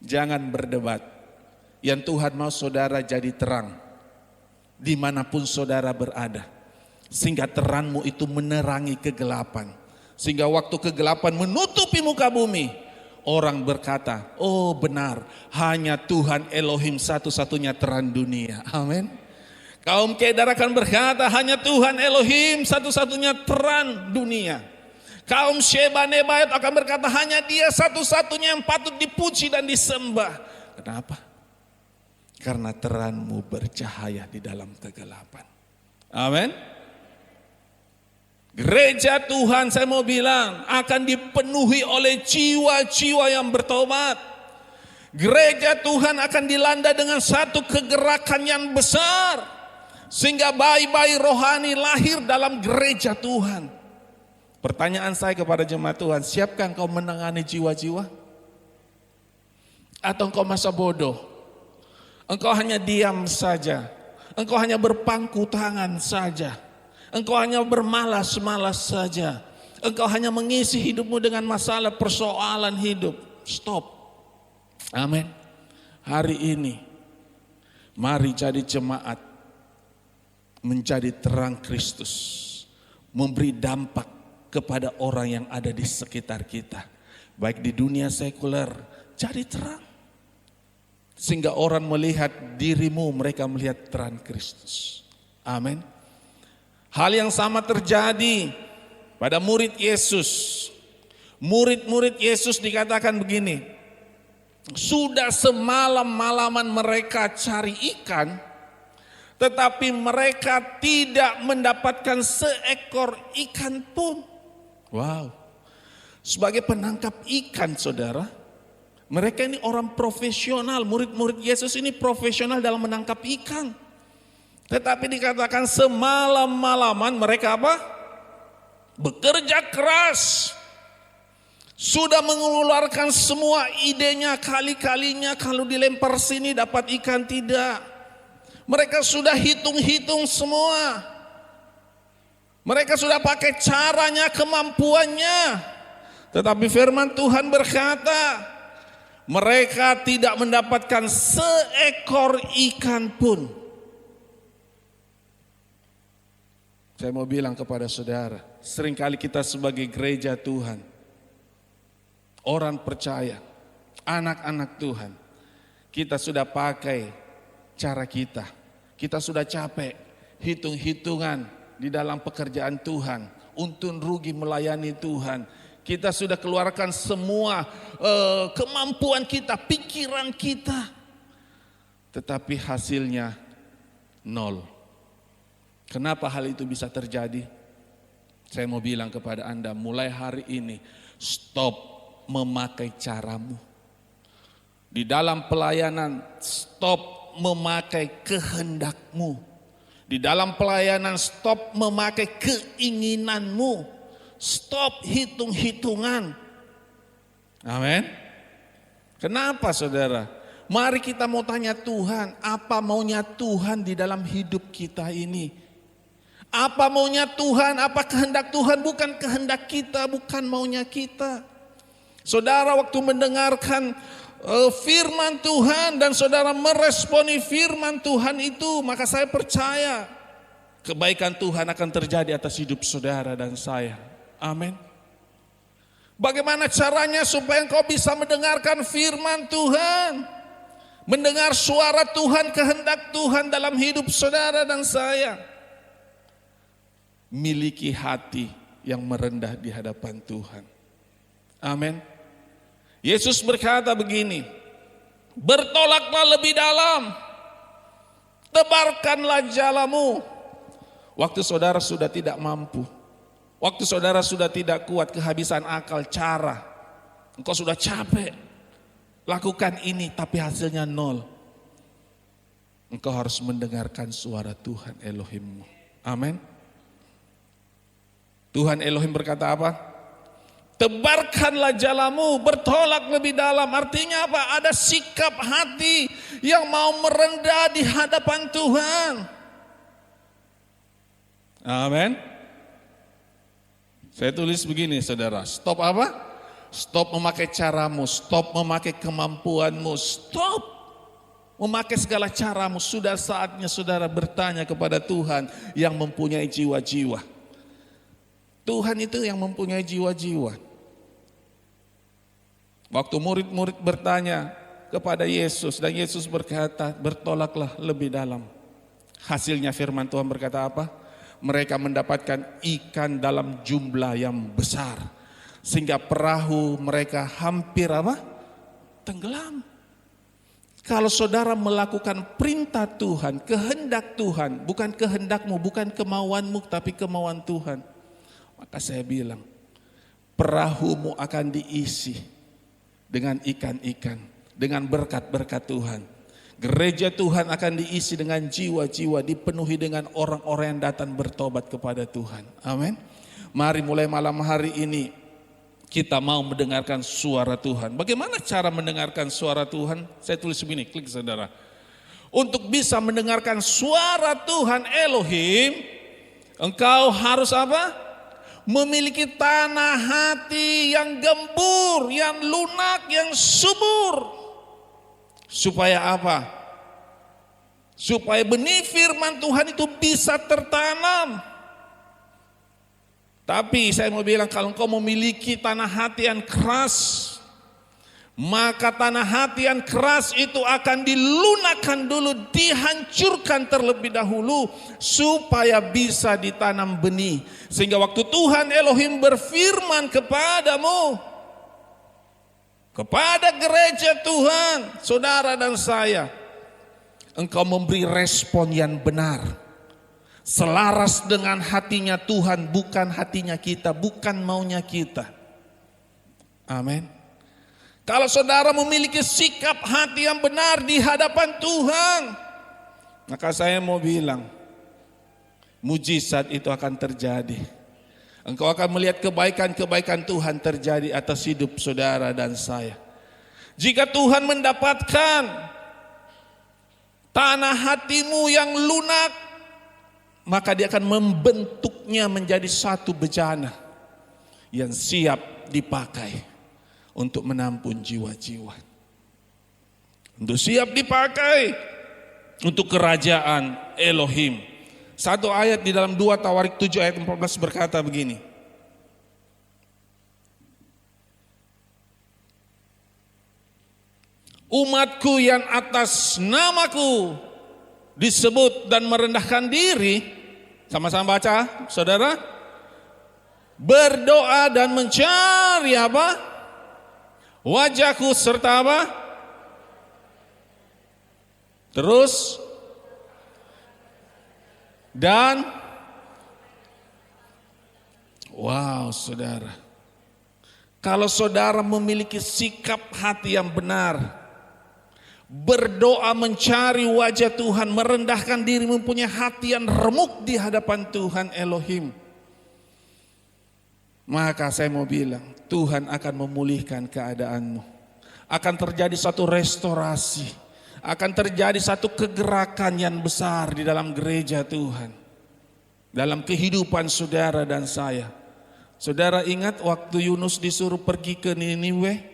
Jangan berdebat. Yang Tuhan mau saudara jadi terang, dimanapun saudara berada. Sehingga terangmu itu menerangi kegelapan. Sehingga waktu kegelapan menutupi muka bumi, orang berkata, oh benar, hanya Tuhan Elohim satu-satunya terang dunia. Amin. Kaum Kedar akan berkata, hanya Tuhan Elohim satu-satunya terang dunia. Kaum Sheba Nebayot akan berkata, hanya Dia satu-satunya yang patut dipuji dan disembah. Kenapa? Karena terangmu bercahaya di dalam kegelapan. Amin. Gereja Tuhan, saya mau bilang, akan dipenuhi oleh jiwa-jiwa yang bertobat. Gereja Tuhan akan dilanda dengan satu kegerakan yang besar, sehingga bayi-bayi rohani lahir dalam gereja Tuhan. Pertanyaan saya kepada jemaat Tuhan, siapkah engkau menangani jiwa-jiwa? Atau engkau masa bodoh? Engkau hanya diam saja, engkau hanya berpangku tangan saja, engkau hanya bermalas-malas saja, engkau hanya mengisi hidupmu dengan masalah persoalan hidup. Stop. Amin. Hari ini mari jadi jemaat, menjadi terang Kristus, memberi dampak kepada orang yang ada di sekitar kita, baik di dunia sekuler. Jadi terang, sehingga orang melihat dirimu, mereka melihat terang Kristus. Amin. Hal yang sama terjadi pada murid Yesus. Murid-murid Yesus dikatakan begini, sudah semalam-malaman mereka cari ikan, tetapi mereka tidak mendapatkan seekor ikan pun. Wow. Sebagai penangkap ikan, saudara, mereka ini orang profesional. Murid-murid Yesus ini profesional dalam menangkap ikan. Tetapi dikatakan semalam-malaman mereka apa? Bekerja keras. Sudah mengeluarkan semua idenya, kali-kalinya kalau dilempar sini dapat ikan, tidak. Mereka sudah hitung-hitung semua. Mereka sudah pakai caranya, kemampuannya. Tetapi firman Tuhan berkata, mereka tidak mendapatkan seekor ikan pun. Saya mau bilang kepada saudara, seringkali kita sebagai gereja Tuhan, orang percaya, anak-anak Tuhan, kita sudah pakai cara kita. Kita sudah capek, hitung-hitungan di dalam pekerjaan Tuhan, untung rugi melayani Tuhan. Kita sudah keluarkan semua kemampuan kita, pikiran kita. Tetapi hasilnya nol. Kenapa hal itu bisa terjadi? Saya mau bilang kepada Anda, mulai hari ini stop memakai caramu. Di dalam pelayanan stop memakai kehendakmu. Di dalam pelayanan stop memakai keinginanmu. Stop hitung-hitungan. Amin. Kenapa saudara? Mari kita mau tanya Tuhan, apa maunya Tuhan di dalam hidup kita ini? Apa maunya Tuhan, apa kehendak Tuhan, bukan kehendak kita, bukan maunya kita. Saudara waktu mendengarkan firman Tuhan dan saudara meresponi firman Tuhan itu, maka saya percaya kebaikan Tuhan akan terjadi atas hidup saudara dan saya. Amin. Bagaimana caranya supaya engkau bisa mendengarkan firman Tuhan, mendengar suara Tuhan, kehendak Tuhan dalam hidup saudara dan saya? Miliki hati yang merendah di hadapan Tuhan. Amin. Yesus berkata begini, bertolaklah lebih dalam, tebarkanlah jalamu. Waktu saudara sudah tidak mampu, waktu saudara sudah tidak kuat, kehabisan akal, cara, engkau sudah capek, lakukan ini tapi hasilnya nol. Engkau harus mendengarkan suara Tuhan Elohimmu. Amin. Tuhan Elohim berkata apa? Tebarkanlah jalamu, bertolak lebih dalam. Artinya apa? Ada sikap hati yang mau merendah di hadapan Tuhan. Amin. Saya tulis begini saudara, stop apa? Stop memakai caramu, stop memakai kemampuanmu, stop memakai segala caramu. Sudah saatnya saudara bertanya kepada Tuhan yang mempunyai jiwa-jiwa. Tuhan itu yang mempunyai jiwa-jiwa. Waktu murid-murid bertanya kepada Yesus dan Yesus berkata, bertolaklah lebih dalam. Hasilnya firman Tuhan berkata apa? Mereka mendapatkan ikan dalam jumlah yang besar, sehingga perahu mereka hampir apa? Tenggelam. Kalau saudara melakukan perintah Tuhan, kehendak Tuhan, bukan kehendakmu, bukan kemauanmu, tapi kemauan Tuhan, Maka saya bilang, perahumu akan diisi dengan ikan-ikan, dengan berkat-berkat Tuhan. Gereja Tuhan akan diisi dengan jiwa-jiwa, dipenuhi dengan orang-orang yang datang bertobat kepada Tuhan. Amin. Mari mulai malam hari ini kita mau mendengarkan suara Tuhan. Bagaimana cara mendengarkan suara Tuhan? Saya tulis begini, klik saudara. Untuk bisa mendengarkan suara Tuhan Elohim, engkau harus apa? Memiliki tanah hati yang gembur, yang lunak, yang subur. Supaya apa? Supaya benih firman Tuhan itu bisa tertanam. Tapi saya mau bilang, kalau engkau memiliki tanah hati yang keras, maka tanah hati yang keras itu akan dilunakkan dulu, dihancurkan terlebih dahulu supaya bisa ditanam benih. Sehingga waktu Tuhan Elohim berfirman kepadamu, kepada gereja Tuhan, saudara dan saya, engkau memberi respon yang benar, selaras dengan hatinya Tuhan, bukan hatinya kita, bukan maunya kita. Amin. Kalau saudara memiliki sikap hati yang benar di hadapan Tuhan, maka saya mau bilang, mujizat itu akan terjadi. Engkau akan melihat kebaikan-kebaikan Tuhan terjadi atas hidup saudara dan saya. Jika Tuhan mendapatkan tanah hatimu yang lunak, maka dia akan membentuknya menjadi satu bejana yang siap dipakai untuk menampung jiwa-jiwa. Untuk siap dipakai untuk kerajaan Elohim. Satu ayat di dalam 2 Tawarik 7 ayat 14 berkata begini. Umatku yang atas namaku disebut dan merendahkan diri, sama-sama baca saudara, berdoa dan mencari apa? Wajahku serta apa? Terus dan wow saudara, kalau saudara memiliki sikap hati yang benar, berdoa mencari wajah Tuhan, merendahkan diri, mempunyai hati yang remuk di hadapan Tuhan Elohim, maka saya mau bilang, Tuhan akan memulihkan keadaanmu. Akan terjadi satu restorasi. Akan terjadi satu kegerakan yang besar di dalam gereja Tuhan. Dalam kehidupan saudara dan saya. Saudara ingat waktu Yunus disuruh pergi ke Niniwe?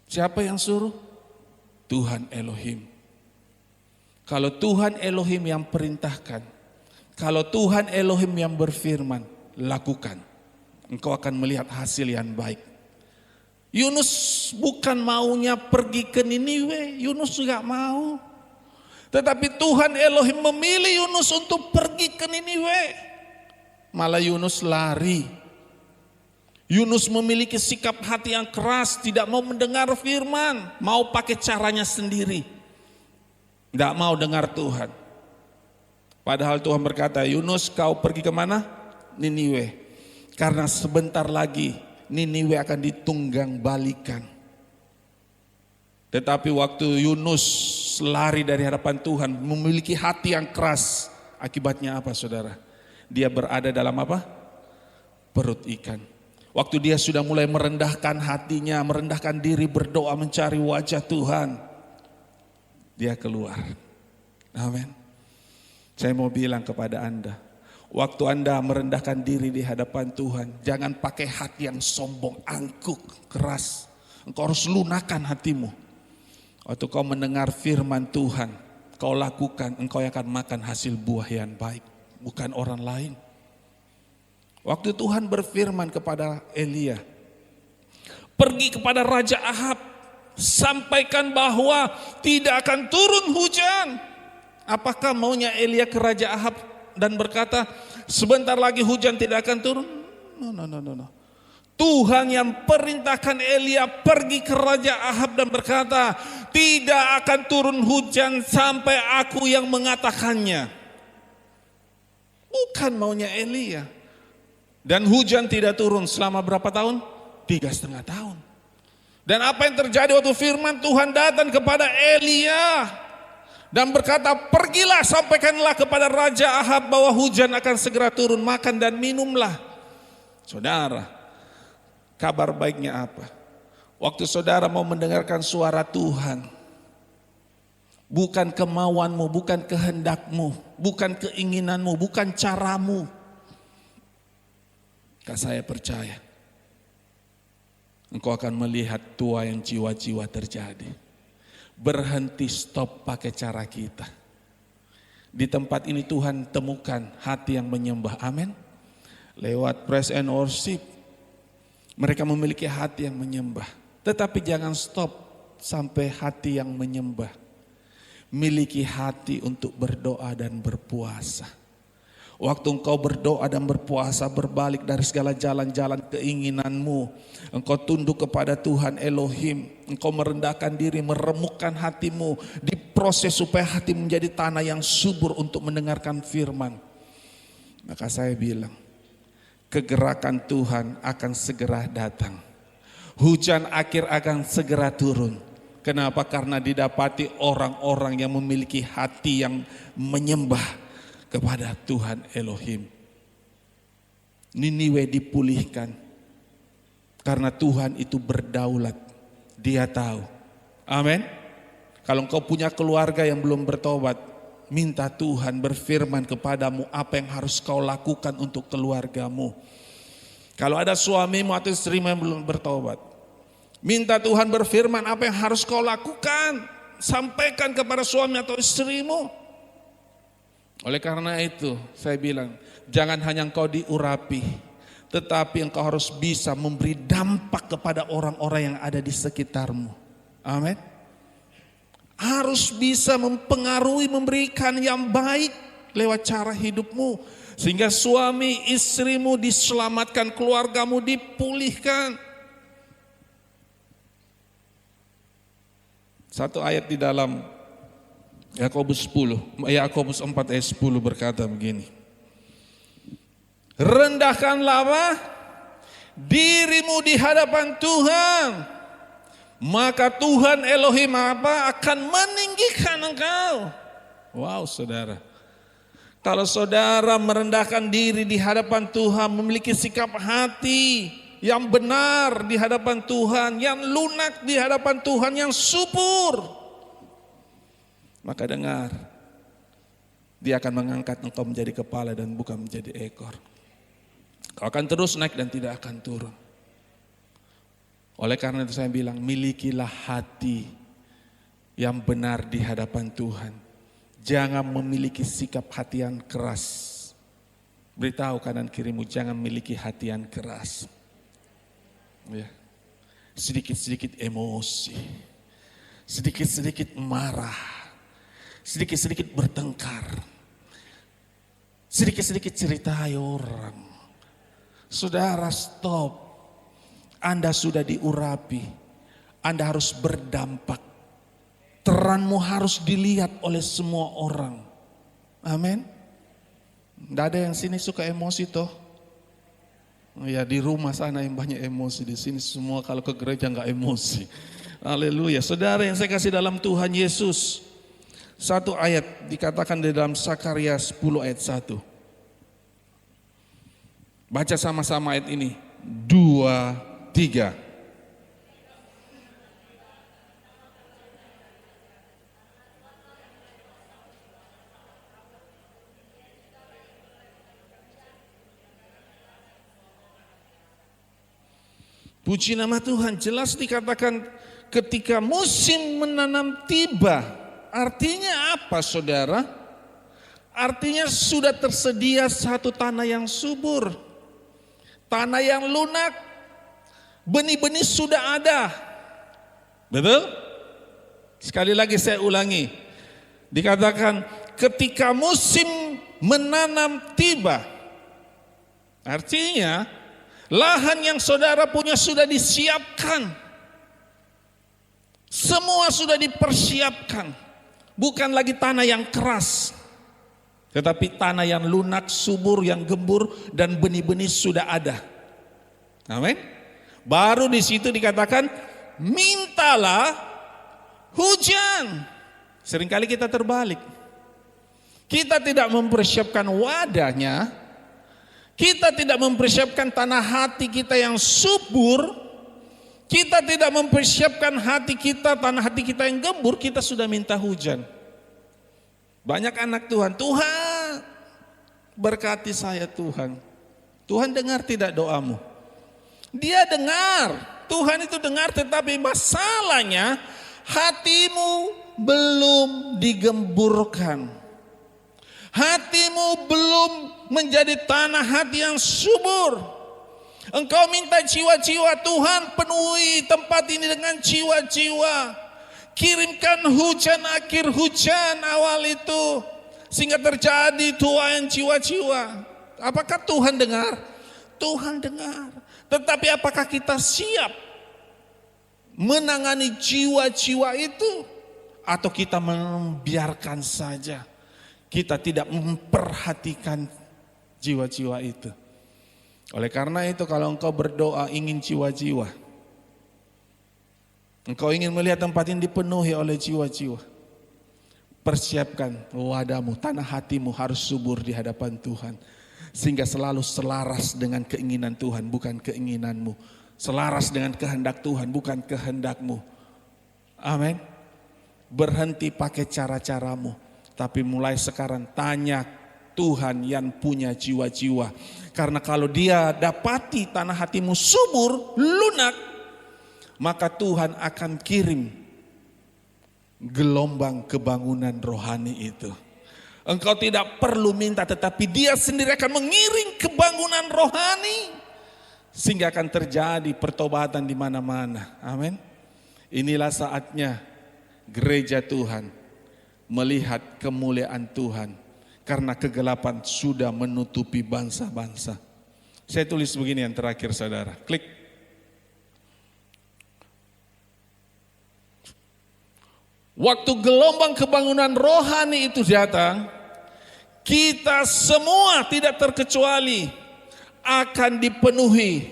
Siapa yang suruh? Tuhan Elohim. Kalau Tuhan Elohim yang perintahkan, kalau Tuhan Elohim yang berfirman, lakukan. Engkau akan melihat hasil yang baik. Yunus bukan maunya pergi ke Niniwe. Yunus juga mau. Tetapi Tuhan Elohim memilih Yunus untuk pergi ke Niniwe. Malah Yunus lari. Yunus memiliki sikap hati yang keras. Tidak mau mendengar firman. Mau pakai caranya sendiri. Tidak mau dengar Tuhan. Padahal Tuhan berkata, Yunus kau pergi kemana? Niniwe. Karena sebentar lagi Niniwe akan ditunggang balikan. Tetapi waktu Yunus lari dari hadapan Tuhan, memiliki hati yang keras, akibatnya apa saudara? Dia berada dalam apa? Perut ikan. Waktu dia sudah mulai merendahkan hatinya, merendahkan diri, berdoa mencari wajah Tuhan, dia keluar. Amin. Saya mau bilang kepada Anda, waktu Anda merendahkan diri di hadapan Tuhan, jangan pakai hati yang sombong, angkuh, keras. Engkau harus lunakan hatimu. Waktu kau mendengar firman Tuhan, kau lakukan, engkau akan makan hasil buah yang baik, bukan orang lain. Waktu Tuhan berfirman kepada Elia, pergi kepada Raja Ahab, sampaikan bahwa tidak akan turun hujan. Apakah maunya Elia ke Raja Ahab dan berkata, sebentar lagi hujan tidak akan turun? No. Tuhan yang perintahkan Elia pergi ke Raja Ahab dan berkata, tidak akan turun hujan sampai aku yang mengatakannya. Bukan maunya Elia. Dan hujan tidak turun selama berapa tahun? 3,5 tahun. Dan apa yang terjadi waktu firman Tuhan datang kepada Elia dan berkata, pergilah sampaikanlah kepada Raja Ahab bahwa hujan akan segera turun, makan dan minumlah. Saudara, kabar baiknya apa? Waktu saudara mau mendengarkan suara Tuhan, bukan kemauanmu, bukan kehendakmu, bukan keinginanmu, bukan caramu. Saya percaya engkau akan melihat tuaian jiwa-jiwa terjadi. Berhenti, stop pakai cara kita. Di tempat ini Tuhan temukan hati yang menyembah, amin. Lewat praise and worship, mereka memiliki hati yang menyembah. Tetapi jangan stop sampai hati yang menyembah. Miliki hati untuk berdoa dan berpuasa. Waktu engkau berdoa dan berpuasa, berbalik dari segala jalan-jalan keinginanmu, engkau tunduk kepada Tuhan Elohim, engkau merendahkan diri, meremukkan hatimu, diproses supaya hati menjadi tanah yang subur untuk mendengarkan firman. Maka saya bilang, kegerakan Tuhan akan segera datang. Hujan akhir akan segera turun. Kenapa? Karena didapati orang-orang yang memiliki hati yang menyembah kepada Tuhan Elohim. Niniwe dipulihkan karena Tuhan itu berdaulat. Dia tahu. Amin. Kalau engkau punya keluarga yang belum bertobat, minta Tuhan berfirman kepadamu apa yang harus kau lakukan untuk keluargamu. Kalau ada suamimu atau istrimu yang belum bertobat, minta Tuhan berfirman apa yang harus kau lakukan. Sampaikan kepada suami atau istrimu. Oleh karena itu saya bilang, jangan hanya engkau diurapi, tetapi engkau harus bisa memberi dampak kepada orang-orang yang ada di sekitarmu. Amin. Harus bisa mempengaruhi, memberikan yang baik lewat cara hidupmu. Sehingga suami istrimu diselamatkan, keluargamu dipulihkan. Satu ayat di dalam Yakobus 4 ayat 10 berkata begini. Rendahkanlah apa? Dirimu di hadapan Tuhan, maka Tuhan Elohim apa? Akan meninggikan engkau. Wow, saudara. Kalau saudara merendahkan diri di hadapan Tuhan, memiliki sikap hati yang benar di hadapan Tuhan, yang lunak di hadapan Tuhan, yang subur, maka dengar, dia akan mengangkat engkau menjadi kepala dan bukan menjadi ekor. Kau akan terus naik dan tidak akan turun. Oleh karena itu saya bilang, milikilah hati yang benar di hadapan Tuhan. Jangan memiliki sikap hati yang keras. Beritahu kanan kirimu, jangan memiliki hati yang keras. Ya. Sedikit-sedikit emosi, sedikit-sedikit marah, sedikit-sedikit bertengkar, sedikit-sedikit ceritai orang. Saudara, stop. Anda sudah diurapi, Anda harus berdampak. Terangmu harus dilihat oleh semua orang. Amin. Tidak ada yang sini suka emosi toh. Ya, di rumah sana yang banyak emosi, di sini semua kalau ke gereja nggak emosi. Haleluya. Saudara yang saya kasih dalam Tuhan Yesus, satu ayat dikatakan di dalam Sakaria 10 ayat 1. Baca sama-sama ayat ini. 2, 3. Puji nama Tuhan, jelas dikatakan ketika musim menanam tiba. Artinya apa saudara? Artinya sudah tersedia satu tanah yang subur. Tanah yang lunak. Benih-benih sudah ada. Betul? Sekali lagi saya ulangi. Dikatakan ketika musim menanam tiba. Artinya lahan yang saudara punya sudah disiapkan. Semua sudah dipersiapkan. Bukan lagi tanah yang keras. Tetapi tanah yang lunak, subur, yang gembur, dan benih-benih sudah ada. Amin. Baru di situ dikatakan, mintalah hujan. Seringkali kita terbalik. Kita tidak mempersiapkan wadahnya, kita tidak mempersiapkan tanah hati kita yang subur, kita tidak mempersiapkan hati kita, tanah hati kita yang gembur, kita sudah minta hujan. Banyak anak Tuhan, Tuhan berkati saya Tuhan. Tuhan dengar tidak doamu? Dia dengar, Tuhan itu dengar, tetapi masalahnya hatimu belum digemburkan. Hatimu belum menjadi tanah hati yang subur. Engkau minta jiwa-jiwa, Tuhan penuhi tempat ini dengan jiwa-jiwa. Kirimkan hujan akhir hujan awal itu, sehingga terjadi tuaian jiwa-jiwa. Apakah Tuhan dengar? Tuhan dengar. Tetapi apakah kita siap menangani jiwa-jiwa itu? Atau kita membiarkan saja? Kita tidak memperhatikan jiwa-jiwa itu. Oleh karena itu kalau engkau berdoa ingin jiwa-jiwa, engkau ingin melihat tempat ini dipenuhi oleh jiwa-jiwa, persiapkan wadahmu, tanah hatimu harus subur di hadapan Tuhan. Sehingga selalu selaras dengan keinginan Tuhan, bukan keinginanmu. Selaras dengan kehendak Tuhan, bukan kehendakmu. Amin. Berhenti pakai cara-caramu. Tapi mulai sekarang tanya Tuhan yang punya jiwa-jiwa. Karena kalau dia dapati tanah hatimu subur, lunak, maka Tuhan akan kirim gelombang kebangunan rohani itu. Engkau tidak perlu minta, tetapi dia sendiri akan mengiring kebangunan rohani. Sehingga akan terjadi pertobatan di mana-mana. Amin. Inilah saatnya gereja Tuhan melihat kemuliaan Tuhan. Karena kegelapan sudah menutupi bangsa-bangsa. Saya tulis begini yang terakhir saudara. Klik. Waktu gelombang kebangunan rohani itu datang, kita semua tidak terkecuali akan dipenuhi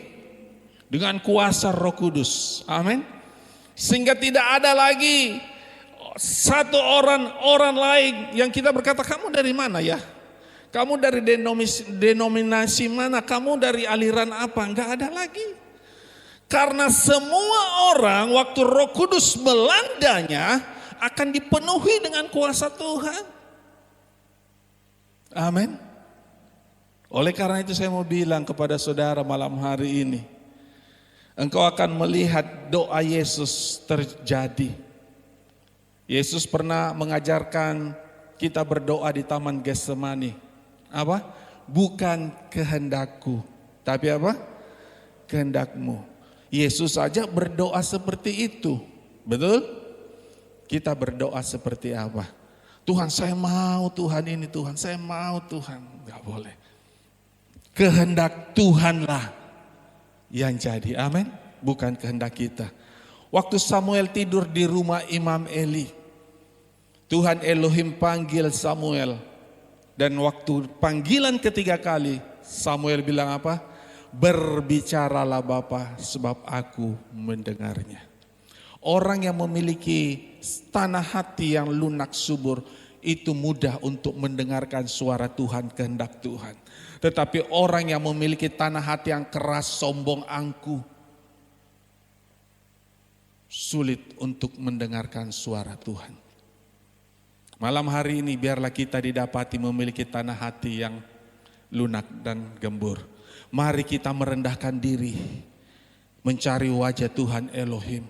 dengan kuasa Roh Kudus. Amin. Sehingga tidak ada lagi satu orang lain yang kita berkata, kamu dari mana ya? Kamu dari denominasi mana? Kamu dari aliran apa? Enggak ada lagi. Karena semua orang waktu Roh Kudus melandanya akan dipenuhi dengan kuasa Tuhan. Amin. Oleh karena itu saya mau bilang kepada saudara malam hari ini, engkau akan melihat doa Yesus terjadi. Yesus pernah mengajarkan kita berdoa di Taman Getsemani. Apa? Bukan kehendakku, tapi apa? Kehendakmu. Yesus saja berdoa seperti itu. Betul? Kita berdoa seperti apa? Tuhan saya mau Tuhan ini, Tuhan saya mau Tuhan. Enggak boleh. Kehendak Tuhanlah yang jadi. Amin. Bukan kehendak kita. Waktu Samuel tidur di rumah Imam Eli, Tuhan Elohim panggil Samuel. Dan waktu panggilan ketiga kali, Samuel bilang apa? Berbicaralah Bapa, sebab aku mendengarnya. Orang yang memiliki tanah hati yang lunak subur, itu mudah untuk mendengarkan suara Tuhan, kehendak Tuhan. Tetapi orang yang memiliki tanah hati yang keras, sombong, angkuh, sulit untuk mendengarkan suara Tuhan. Malam hari ini biarlah kita didapati memiliki tanah hati yang lunak dan gembur. Mari kita merendahkan diri, mencari wajah Tuhan Elohim.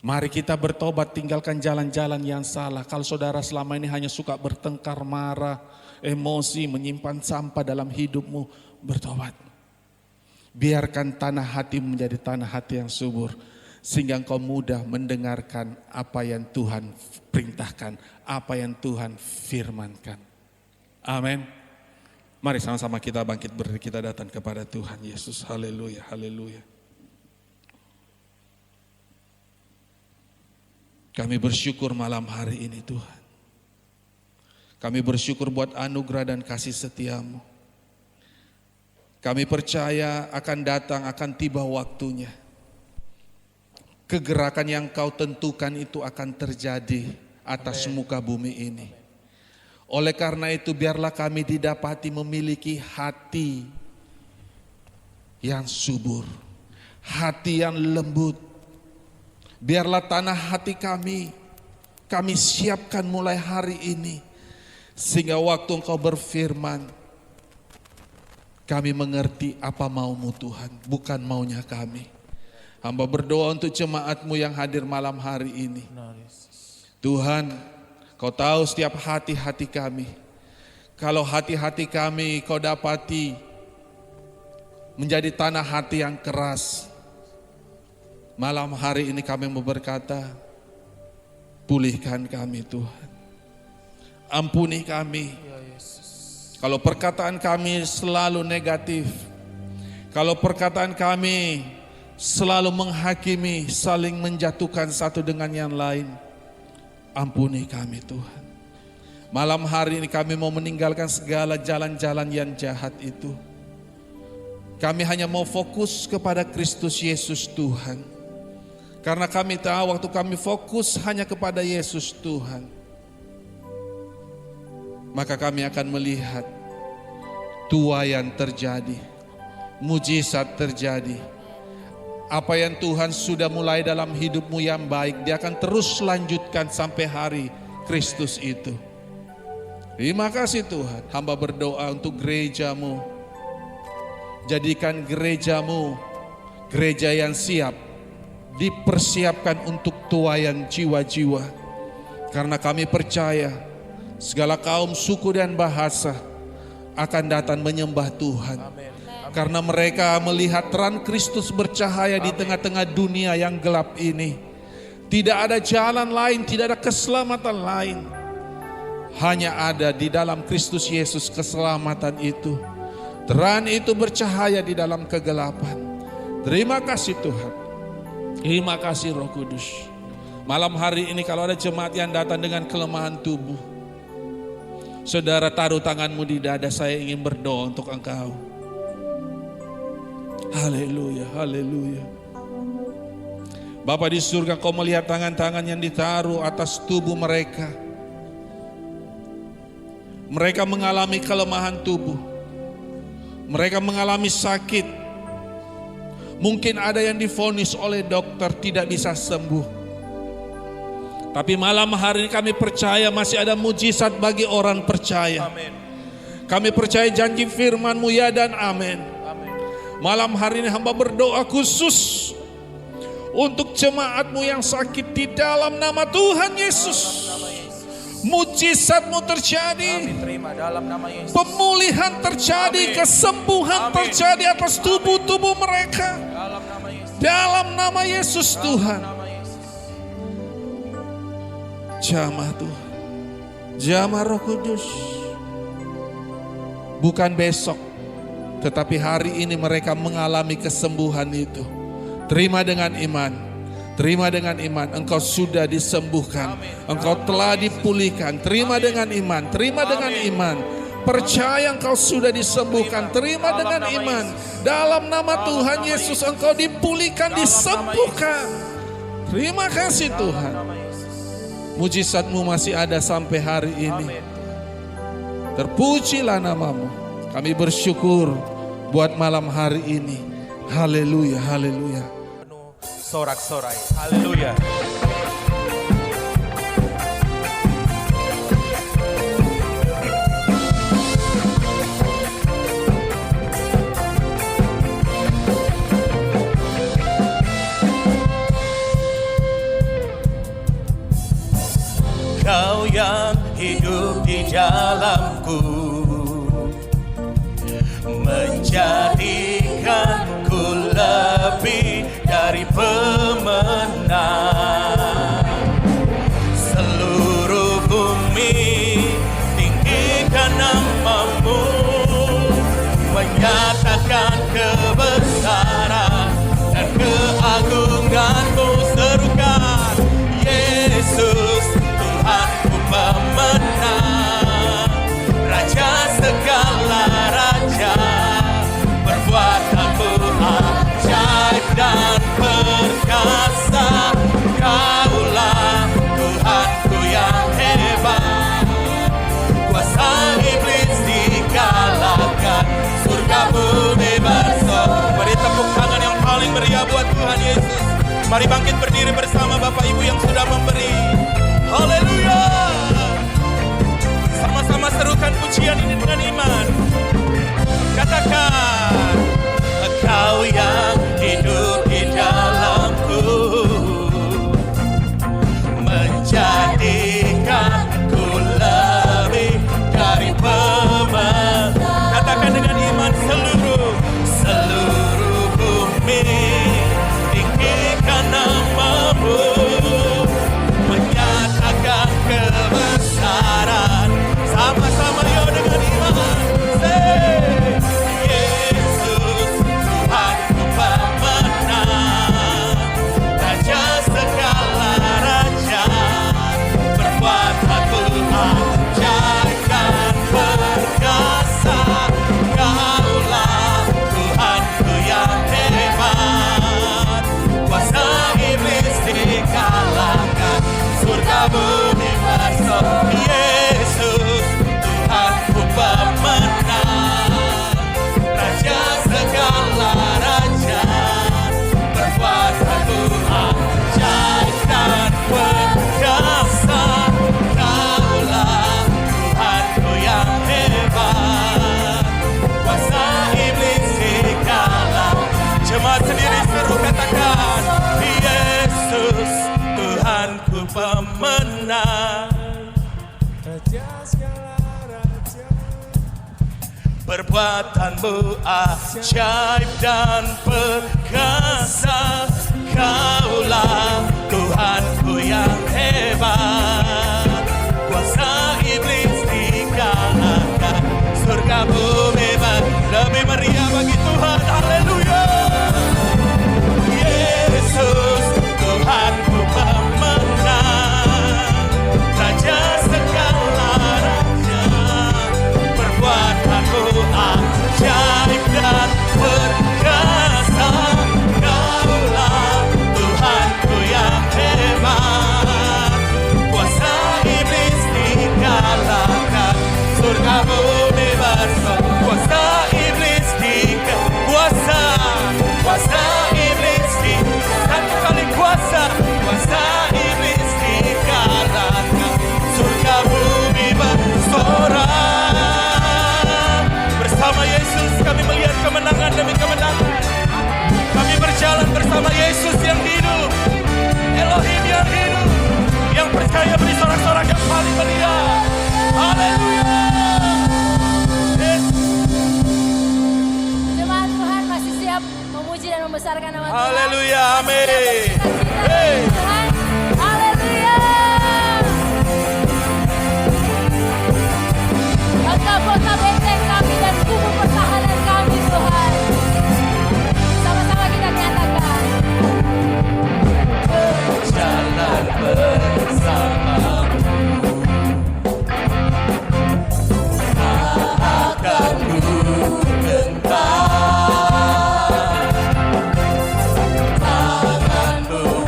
Mari kita bertobat, tinggalkan jalan-jalan yang salah. Kalau saudara selama ini hanya suka bertengkar, marah, emosi, menyimpan sampah dalam hidupmu, bertobat. Biarkan tanah hati menjadi tanah hati yang subur. Sehingga engkau mudah mendengarkan apa yang Tuhan perintahkan, apa yang Tuhan firmankan. Amin. Mari sama-sama kita bangkit berdiri, kita datang kepada Tuhan Yesus. Haleluya, haleluya. Kami bersyukur malam hari ini Tuhan. Kami bersyukur buat anugerah dan kasih setiamu. Kami percaya akan datang, akan tiba waktunya. Kegerakan yang kau tentukan itu akan terjadi atas muka bumi ini. Oleh karena itu biarlah kami didapati memiliki hati yang subur, hati yang lembut. Biarlah tanah hati kami siapkan mulai hari ini. Sehingga waktu Engkau berfirman, kami mengerti apa maumu Tuhan, bukan maunya kami. Hamba berdoa untuk jemaat-Mu yang hadir malam hari ini. Tuhan, Kau tahu setiap hati-hati kami. Kalau hati-hati kami Kau dapati menjadi tanah hati yang keras, malam hari ini kami mau berkata, pulihkan kami Tuhan. Ampuni kami. Kalau perkataan kami selalu negatif, kalau perkataan kami selalu menghakimi, saling menjatuhkan satu dengan yang lain, ampuni kami Tuhan. Malam hari ini kami mau meninggalkan segala jalan-jalan yang jahat itu. Kami hanya mau fokus kepada Kristus Yesus Tuhan. Karena kami tahu waktu kami fokus hanya kepada Yesus Tuhan, maka kami akan melihat tuaian terjadi, mujizat terjadi. Apa yang Tuhan sudah mulai dalam hidupmu yang baik, Dia akan terus lanjutkan sampai hari Kristus itu. Terima kasih Tuhan. Hamba berdoa untuk gereja-Mu. Jadikan gereja-Mu gereja yang siap, dipersiapkan untuk tuaian jiwa-jiwa. Karena kami percaya segala kaum, suku dan bahasa akan datang menyembah Tuhan. Karena mereka melihat terang Kristus bercahaya di tengah-tengah dunia yang gelap ini. Tidak ada jalan lain, tidak ada keselamatan lain. Hanya ada di dalam Kristus Yesus keselamatan itu. Terang itu bercahaya di dalam kegelapan. Terima kasih Tuhan. Terima kasih Roh Kudus. Malam hari ini kalau ada jemaat yang datang dengan kelemahan tubuh, saudara taruh tanganmu di dada, saya ingin berdoa untuk engkau. Haleluya, haleluya. Bapa di surga, Kau melihat tangan-tangan yang ditaruh atas tubuh mereka. Mereka mengalami kelemahan tubuh. Mereka mengalami sakit. Mungkin ada yang divonis oleh dokter tidak bisa sembuh. Tapi malam hari ini kami percaya masih ada mujizat bagi orang percaya. Amin. Kami percaya janji firman-Mu ya dan amin. Malam hari ini hamba berdoa khusus untuk jemaat-Mu yang sakit di dalam nama Tuhan Yesus. Mujizat-Mu terjadi. Terima dalam nama Yesus. Pemulihan terjadi, kesembuhan terjadi atas tubuh-tubuh mereka. Dalam nama Yesus. Dalam nama Yesus Tuhan. Jamah Tuhan, jamah Roh Kudus. Bukan besok, tetapi hari ini mereka mengalami kesembuhan itu. Terima dengan iman, terima dengan iman. Engkau sudah disembuhkan, engkau telah dipulihkan. Terima dengan iman, terima dengan iman. Percaya engkau sudah disembuhkan, terima dengan iman. Dalam nama Tuhan Yesus engkau dipulihkan, disembuhkan. Terima kasih Tuhan. Mujizat-Mu masih ada sampai hari ini. Terpujilah nama-Mu. Kami bersyukur buat malam hari ini. Haleluya, haleluya. Penuh sorak-sorai. Haleluya. Kau yang hidup di dalamku, menjadikanku lebih dari pemenang. Seluruh bumi tinggikan nama-Mu, menyatakan kebesaran dan keagungan-Mu. Serukan Yesus, Tuhanku pemenang. segala raja, perbuatanmu ajaib dan perkasa. Kaulah Tuhanku yang hebat, kuasa iblis dikalahkan, surgamu bersama. Beri tepuk tangan yang paling meriah buat Tuhan Yesus. Mari bangkit berdiri bersama Bapak Ibu yang sudah memberi. Haleluya. Sama-sama serukan pujian ini dengan iman. Katakan, Engkau yang hidup di dalamku, menjadikanku lebih dari pemenang. Katakan dengan iman, seluruh bumi tinggikan namamu, menyatakan kebesaran. Sama-sama yo dengan iman. Yesus Tuhanku pemenang, Raja segala raja, perbuatanmu ajaib dan perkasa. Kaulah Tuhanku yang hebat, kuasa iblis dikalahkan, surgamu bersama. Yesus Tuhanku pemenang, Raja segala raja, perbuatanmu ajaib dan perkasa. Kaulah Tuhanku yang hebat, kuasa iblis dikalahkan. Jemaat sendiri seru katakan, Yesus Tuhanku pemenang, perbuatanmu ajaib dan perkasa. Kaulah Tuhanku yang hebat, kuasa iblis dikalahkan, surgamu bebas. Lebih meriah bagi Tuhan. Haleluya. Yesus Tuhanku pemenang, Raja segala raja, perbuatanmu ajaib dan perkasa. Kaulah Tuhanku yang hebat, kuasa iblis dikalahkan, surgamu bebas. Kuasa iblis kuasa iblis satu kali kuasa iblis dikalahkan, surgamu bersorak. Bersama Yesus kami melihat kemenangan demi kemenangan. Kami berjalan bersama Yesus yang hidup, Elohim yang hidup, yang percaya. Beri sorak-sorak yang paling meriah. Haleluya. Jemaat Tuhan masih siap memuji dan membesarkan nama Tuhan. Haleluya, amin. Hey. Tuhan, haleluya. Engkau kota benteng kami dan kubu pertahanan kami Tuhan. Sama-sama kita nyatakan. Jalan bersamamu, akan ku tentang, tanganmu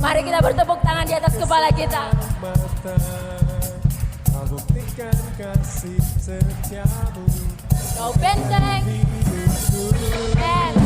Mari kita bertepuk tangan di atas kepala kita. Buktikan kasih setiamu. Kau benteng. Amen.